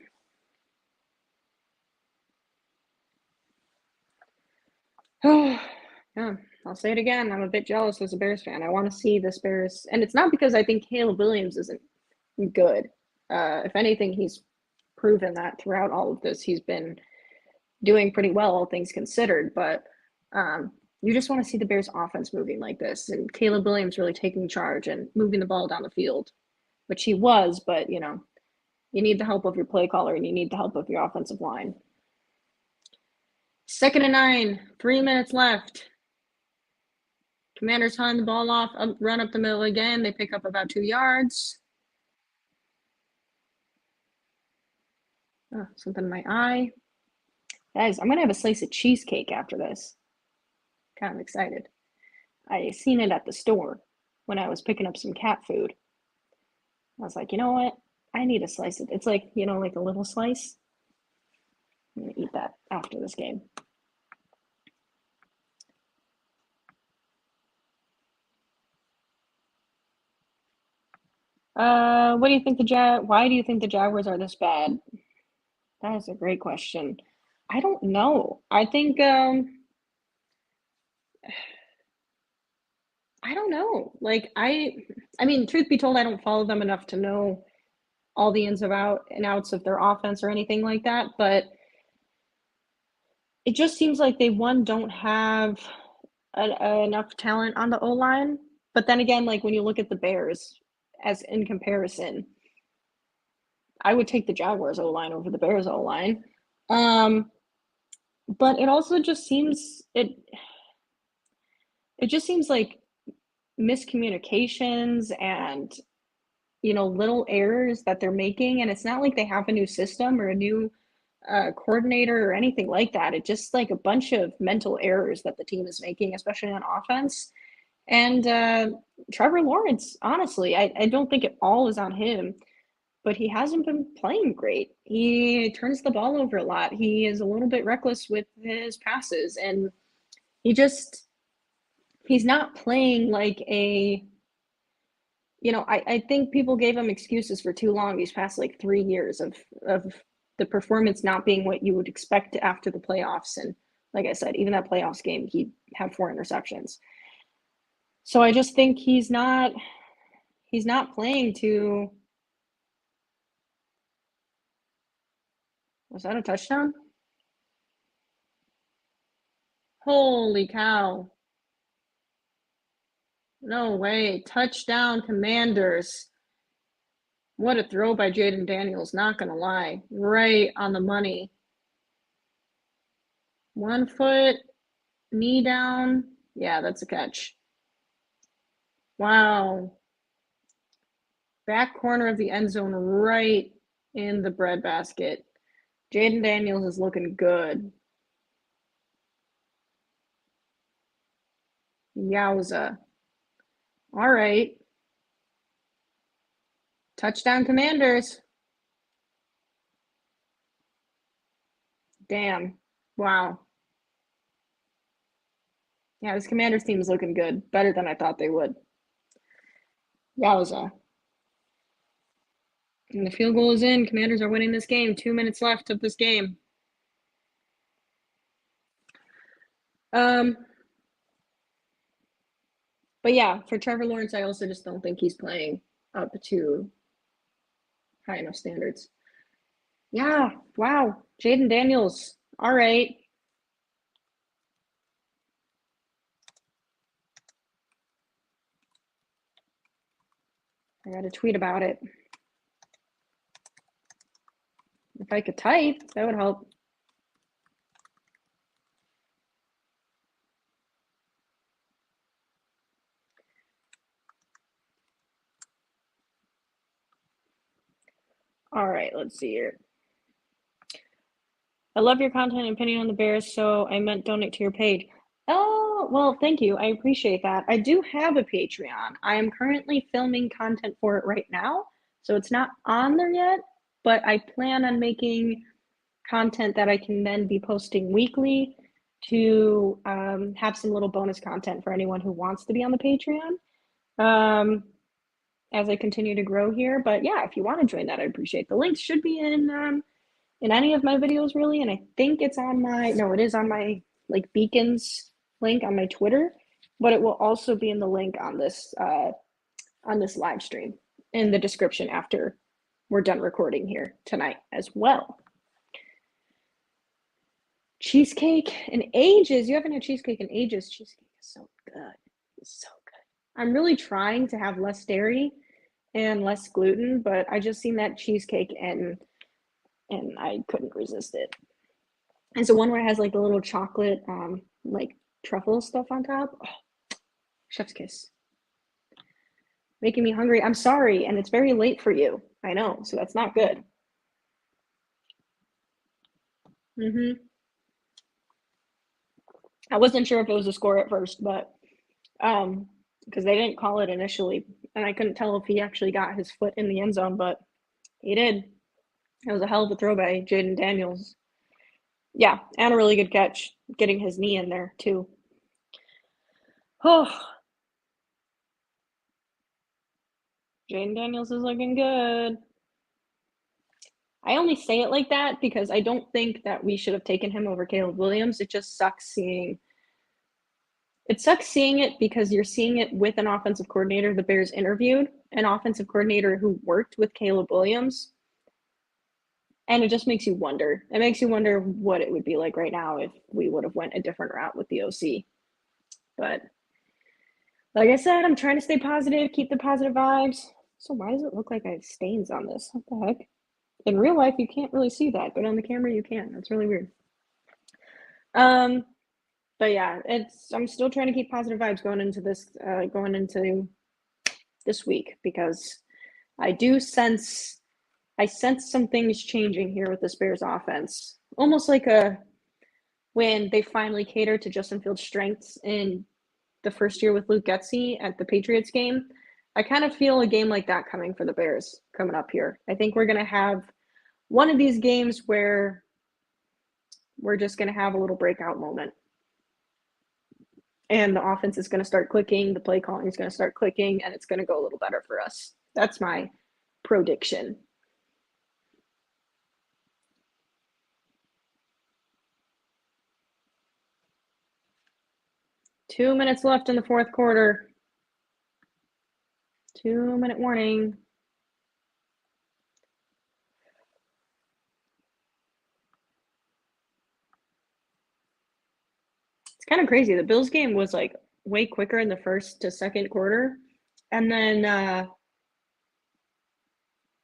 Oh, yeah, I'll say it again. I'm a bit jealous as a Bears fan. I want to see this Bears, and it's not because I think Caleb Williams isn't good. If anything, he's proven that throughout all of this, he's been doing pretty well, all things considered. But you just want to see the Bears' offense moving like this, and Caleb Williams really taking charge and moving the ball down the field, which he was. But you need the help of your play caller, and you need the help of your offensive line. 2nd and 9, 3 minutes left. Commanders hand the ball off, run up the middle again. They pick up about 2 yards. Oh, something in my eye. Guys, I'm going to have a slice of cheesecake after this. Kind of excited. I seen it at the store when I was picking up some cat food. I was like, you know what? I need a slice of it's like, like a little slice. I'm going to eat that after this game. What do you think why do you think the Jaguars are this bad? That is a great question. I don't know. I think I don't know. Like I mean, truth be told, I don't follow them enough to know all the ins and outs of their offense or anything like that, but it just seems like they don't have enough talent on the O line. But then again, like when you look at the Bears as in comparison, I would take the Jaguars O line over the Bears O line. But it also just seems it just seems like miscommunications and little errors that they're making, and it's not like they have a new system or a new coordinator or anything like that. It's just like a bunch of mental errors that the team is making, especially on offense. And Trevor Lawrence, honestly, I don't think it all is on him, but he hasn't been playing great. He turns the ball over a lot. He is a little bit reckless with his passes, and he's not playing like I think people gave him excuses for too long these past like 3 years of the performance not being what you would expect after the playoffs and like I said, even that playoffs game, he had 4 interceptions. So I just think he's not playing to. Was that a touchdown? Holy cow. No way. Touchdown, Commanders. What a throw by Jayden Daniels, not going to lie. Right on the money. 1 foot, knee down. Yeah, that's a catch. Wow. Back corner of the end zone, right in the breadbasket. Jayden Daniels is looking good. Yowza. All right. Touchdown, Commanders. Damn. Wow. Yeah, this Commanders team is looking good. Better than I thought they would. Yowza. And the field goal is in. Commanders are winning this game. 2 minutes left of this game. But yeah, for Trevor Lawrence, I also just don't think he's playing up to high enough standards. Yeah, wow. Jayden Daniels. All right. I got to tweet about it. If I could type, that would help. All right, let's see here. I love your content and opinion on the Bears, so I meant donate to your page. Oh, well, thank you. I appreciate that. I do have a Patreon. I am currently filming content for it right now, so it's not on there yet, but I plan on making content that I can then be posting weekly to have some little bonus content for anyone who wants to be on the Patreon as I continue to grow here. But yeah, if you want to join that, I'd appreciate the links. Should be in any of my videos really, and I think it's on my it is on my like beacons link on my Twitter, but it will also be in the link on this live stream in the description after we're done recording here tonight as well. Cheesecake in ages. You haven't had cheesecake in ages. Cheesecake is so good. It's so good. I'm really trying to have less dairy and less gluten, but I just seen that cheesecake and I couldn't resist it. And so one where it has like the little chocolate like truffle stuff on top. Oh, chef's kiss. Making me hungry. I'm sorry, and it's very late for you. I know, so that's not good. I wasn't sure if it was a score at first, but because they didn't call it initially, and I couldn't tell if he actually got his foot in the end zone, but he did. It was a hell of a throw by Jayden Daniels. Yeah, and a really good catch, getting his knee in there too. Oh, Jayden Daniels is looking good. I only say it like that because I don't think that we should have taken him over Caleb Williams. It just sucks seeing it because you're seeing it with an offensive coordinator the Bears interviewed, an offensive coordinator who worked with Caleb Williams. And it just makes you wonder. It makes you wonder what it would be like right now if we would have went a different route with the OC. But like I said, I'm trying to stay positive, keep the positive vibes. So why does it look like I have stains on this? What the heck? In real life, you can't really see that, but on the camera, you can. That's really weird. But yeah, I'm still trying to keep positive vibes going into this week because I sense some things changing here with this Bears offense. Almost like when they finally cater to Justin Fields' strengths in the first year with Luke Getsy at the Patriots game. I kind of feel a game like that coming for the Bears coming up here. I think we're going to have one of these games where we're just going to have a little breakout moment. And the offense is going to start clicking, the play calling is going to start clicking, and it's going to go a little better for us. That's my prediction. 2 minutes left in the fourth quarter. 2-minute warning. It's kind of crazy. The Bills game was like way quicker in the first to second quarter, and then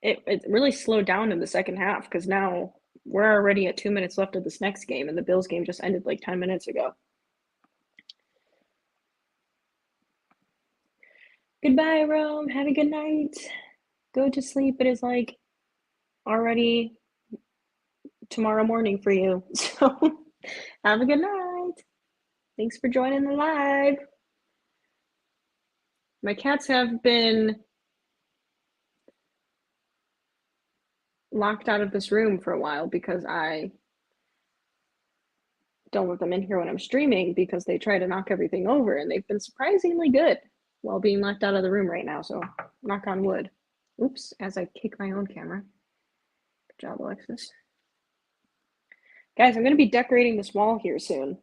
it really slowed down in the second half because now we're already at 2 minutes left of this next game, and the Bills game just ended like 10 minutes ago. Goodbye, Rome. Have a good night. Go to sleep. It is like already tomorrow morning for you. So have a good night. Thanks for joining the live. My cats have been locked out of this room for a while because I don't let them in here when I'm streaming because they try to knock everything over, and they've been surprisingly good while being left out of the room right now, so knock on wood. Oops, as I kick my own camera. Good job, Alexis. Guys, I'm going to be decorating this wall here soon.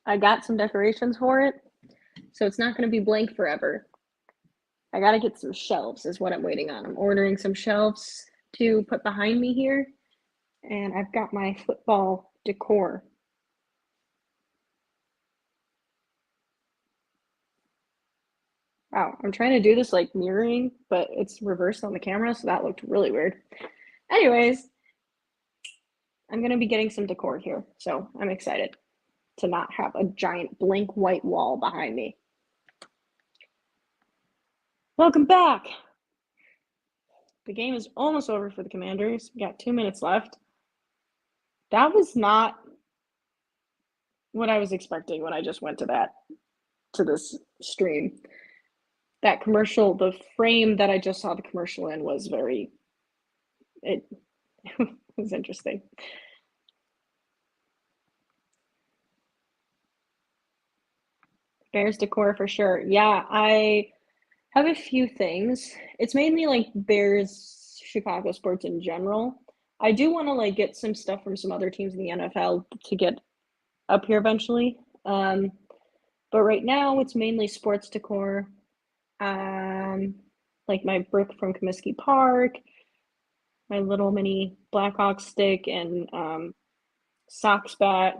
I got some decorations for it, so it's not going to be blank forever. I got to get some shelves is what I'm waiting on. I'm ordering some shelves to put behind me here, and I've got my football decor. Wow, I'm trying to do this like mirroring, but it's reversed on the camera, so that looked really weird. Anyways, I'm going to be getting some decor here, so I'm excited to not have a giant blank white wall behind me. Welcome back. The game is almost over for the Commanders. We got 2 minutes left. That was not what I was expecting when I just went to this stream. That commercial, the frame that I just saw the commercial in was it was interesting. Bears decor for sure. Yeah, I have a few things. It's mainly like Bears, Chicago sports in general. I do want to like get some stuff from some other teams in the NFL to get up here eventually. But right now it's mainly sports decor. Like my brick from Comiskey Park, my little mini Blackhawks stick and Sox bat,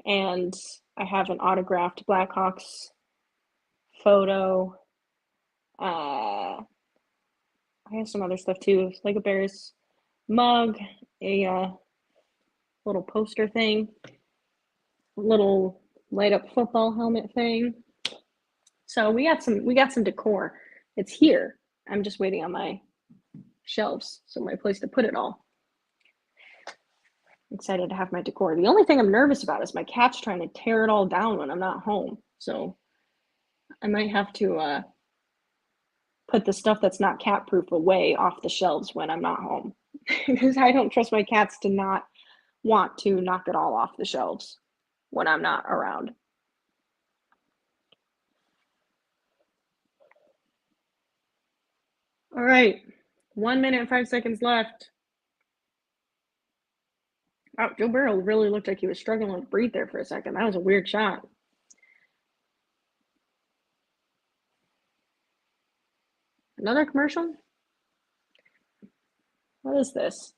and I have an autographed Blackhawks photo. I have some other stuff too, like a Bears mug, a little poster thing, little light up football helmet thing. So we got some decor. It's here. I'm just waiting on my shelves, so my place to put it all. I'm excited to have my decor. The only thing I'm nervous about is my cat's trying to tear it all down when I'm not home. So I might have to put the stuff that's not cat proof away off the shelves when I'm not home. Because I don't trust my cats to not want to knock it all off the shelves when I'm not around. All right, 1 minute and 5 seconds left. Oh, Joe Burrow really looked like he was struggling to breathe there for a second. That was a weird shot. Another commercial? What is this?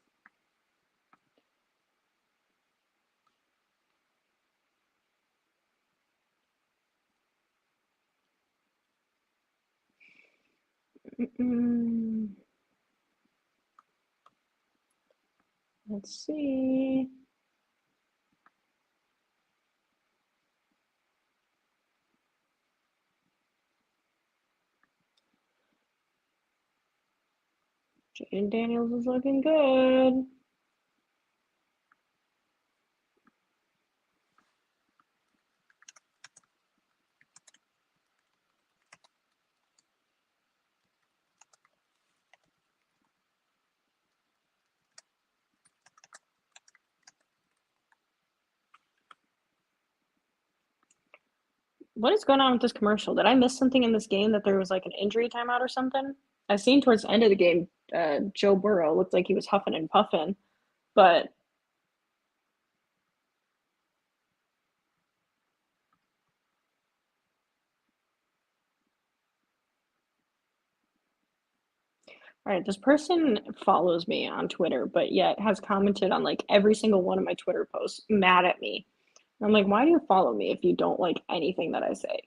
Let's see. Jayden Daniels is looking good. What is going on with this commercial? Did I miss something in this game that there was like an injury timeout or something? I seen towards the end of the game, Joe Burrow looked like he was huffing and puffing, but All right, this person follows me on Twitter, but yet has commented on like every single one of my Twitter posts, mad at me. I'm like, why do you follow me if you don't like anything that I say?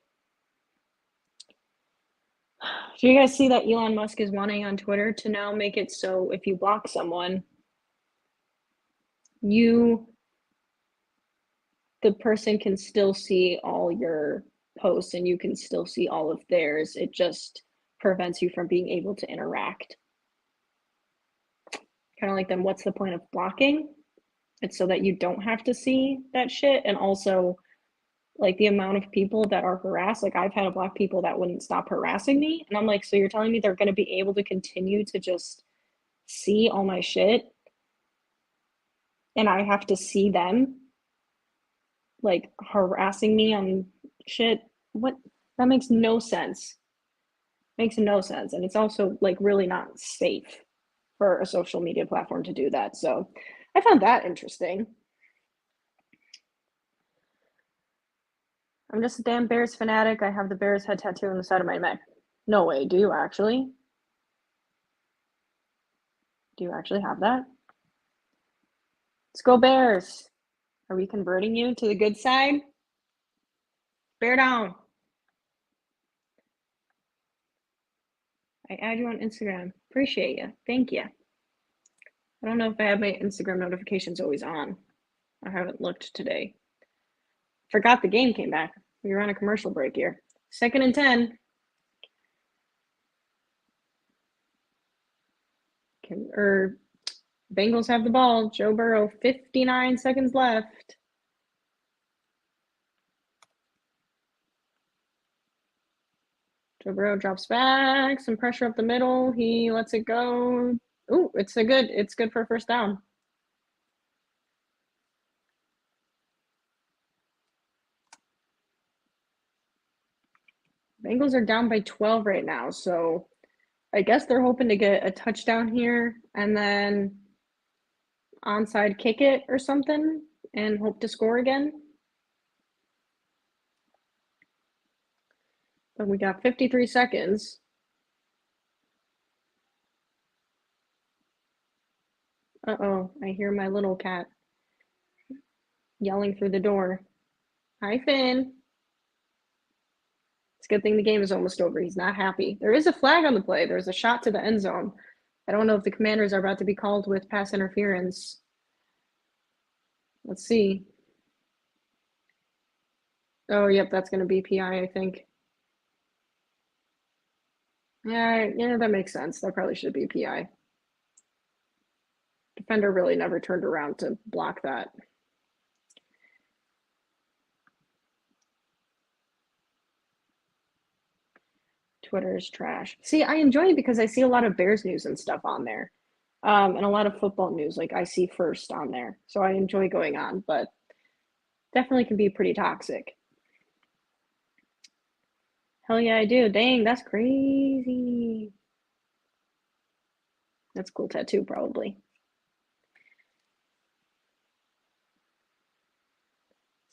Do you guys see that Elon Musk is wanting on Twitter to now make it so if you block someone, the person can still see all your posts and you can still see all of theirs. It just prevents you from being able to interact. Kind of like, then what's the point of blocking? It's so that you don't have to see that shit. And also, like, the amount of people that are harassed, like, I've had to block people that wouldn't stop harassing me. And I'm like, so you're telling me they're going to be able to continue to just see all my shit and I have to see them like harassing me on shit? What? That makes no sense. Makes no sense. And it's also like really not safe for a social media platform to do that. So I found that interesting. I'm just a damn Bears fanatic. I have the Bears head tattoo on the side of my neck. No way. Do you actually? Do you actually have that? Let's go Bears. Are we converting you to the good side? Bear down. I add you on Instagram. Appreciate you. Thank you. I don't know if I have my Instagram notifications always on. I haven't looked today. Forgot the game came back. We were on a commercial break here. 2nd and 10. Bengals have the ball. Joe Burrow, 59 seconds left. Joe Burrow drops back, some pressure up the middle. He lets it go. Ooh, it's good for a first down. Bengals are down by 12 right now, so I guess they're hoping to get a touchdown here and then onside kick it or something and hope to score again. But we got 53 seconds. Uh-oh, I hear my little cat yelling through the door. Hi, Finn. It's a good thing the game is almost over. He's not happy. There is a flag on the play. There's a shot to the end zone. I don't know if the Commanders are about to be called with pass interference. Let's see. Oh, yep, that's going to be PI, I think. Yeah, that makes sense. That probably should be PI. Defender really never turned around to block that. Twitter is trash. See, I enjoy it because I see a lot of Bears news and stuff on there. And a lot of football news, like I see first on there. So I enjoy going on, but definitely can be pretty toxic. Hell yeah, I do. Dang, that's crazy. That's a cool tattoo, probably.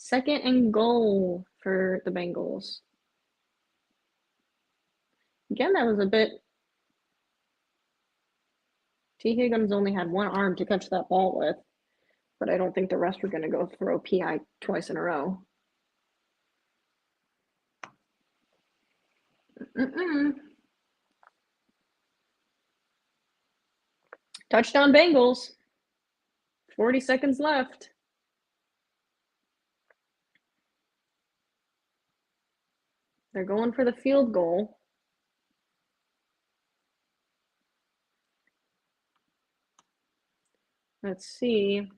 2nd and goal for the Bengals. Again, that was a bit. T. Higgins only had one arm to catch that ball with, but I don't think the rest were going to go throw PI twice in a row. Touchdown Bengals. 40 seconds left. They're going for the field goal. Let's see.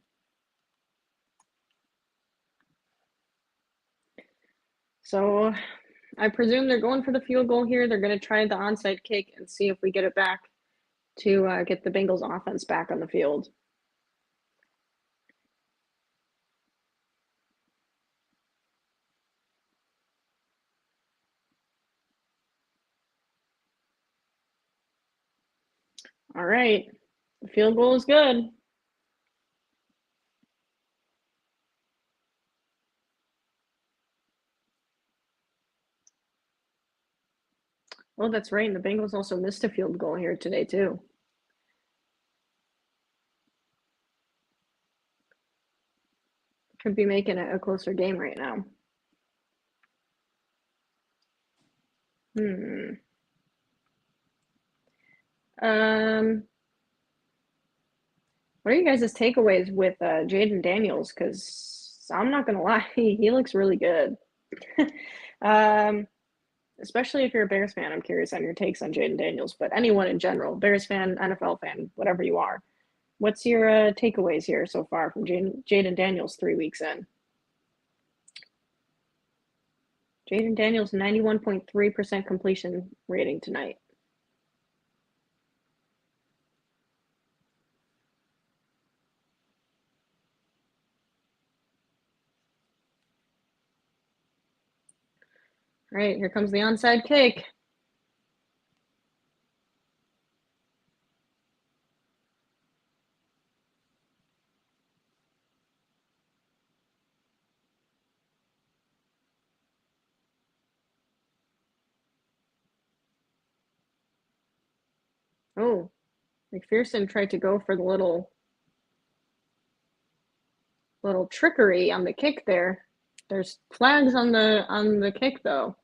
So I presume they're going for the field goal here. They're going to try the onside kick and see if we get it back to get the Bengals offense back on the field. All right. The field goal is good. Oh, that's right. And the Bengals also missed a field goal here today, too. Could be making it a closer game right now. What are you guys' takeaways with Jayden Daniels? Because I'm not gonna lie, he looks really good. Especially if you're a Bears fan, I'm curious on your takes on Jayden Daniels. But anyone in general, Bears fan, NFL fan, whatever you are, what's your takeaways here so far from Jayden Daniels 3 weeks in? Jayden Daniels 91.3% completion rating tonight. All right, here comes the onside kick. Oh, McPherson tried to go for the little trickery on the kick there. There's flags on the kick though.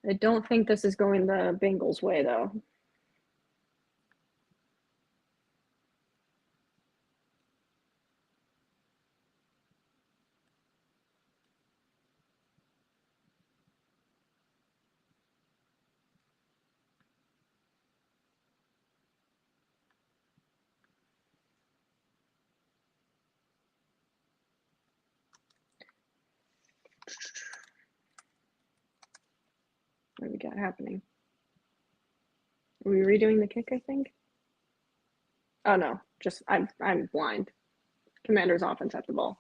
I don't think this is going the Bengals' way though. What do we got happening? Are we redoing the kick, I think? Oh no, just I'm blind. Commanders offense at the ball.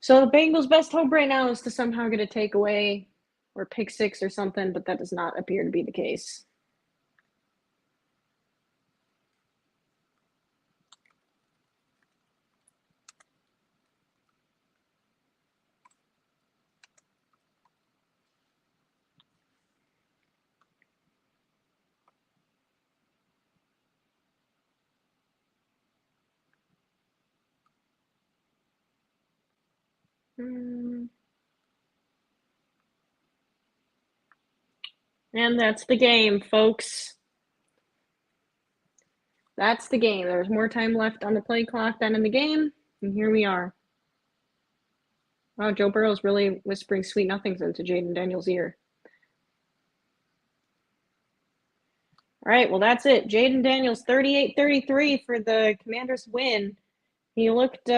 So the Bengals' best hope right now is to somehow get a takeaway or pick six or something, but that does not appear to be the case. And that's the game, folks. That's the game. There's more time left on the play clock than in the game, and here we are. Wow, Joe Burrow's really whispering sweet nothings into Jayden Daniels' ear. All right, well, that's it. Jayden Daniels, 38-33 for the Commanders win. He looked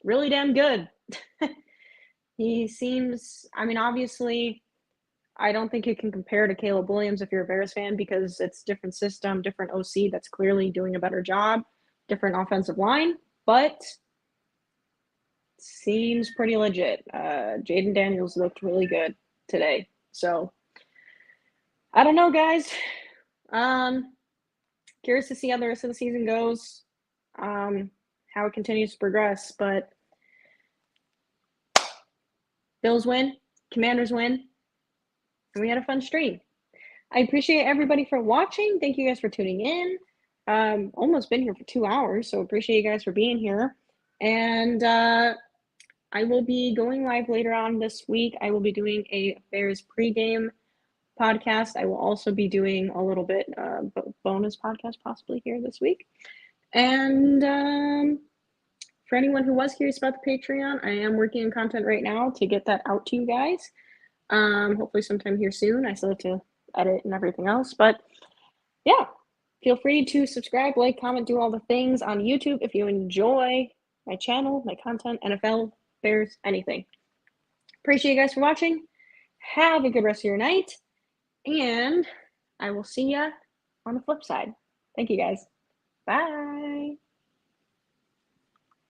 really damn good. He seems, I mean, obviously, I don't think you can compare to Caleb Williams if you're a Bears fan because it's different system, different OC that's clearly doing a better job, different offensive line, but seems pretty legit. Jayden Daniels looked really good today. So, I don't know, guys. Curious to see how the rest of the season goes, how it continues to progress, but Bills win, Commanders win, and we had a fun stream. I appreciate everybody for watching. Thank you guys for tuning in. Almost been here for 2 hours, so appreciate you guys for being here. And I will be going live later on this week. I will be doing a Bears pregame podcast. I will also be doing a little bit bonus podcast possibly here this week. And for anyone who was curious about the Patreon, I am working on content right now to get that out to you guys. Hopefully sometime here soon. I still have to edit and everything else, but yeah, feel free to subscribe, like, comment, do all the things on YouTube if you enjoy my channel, my content, NFL, Bears, anything. Appreciate you guys for watching. Have a good rest of your night, and I will see ya on the flip side. Thank you guys. Bye.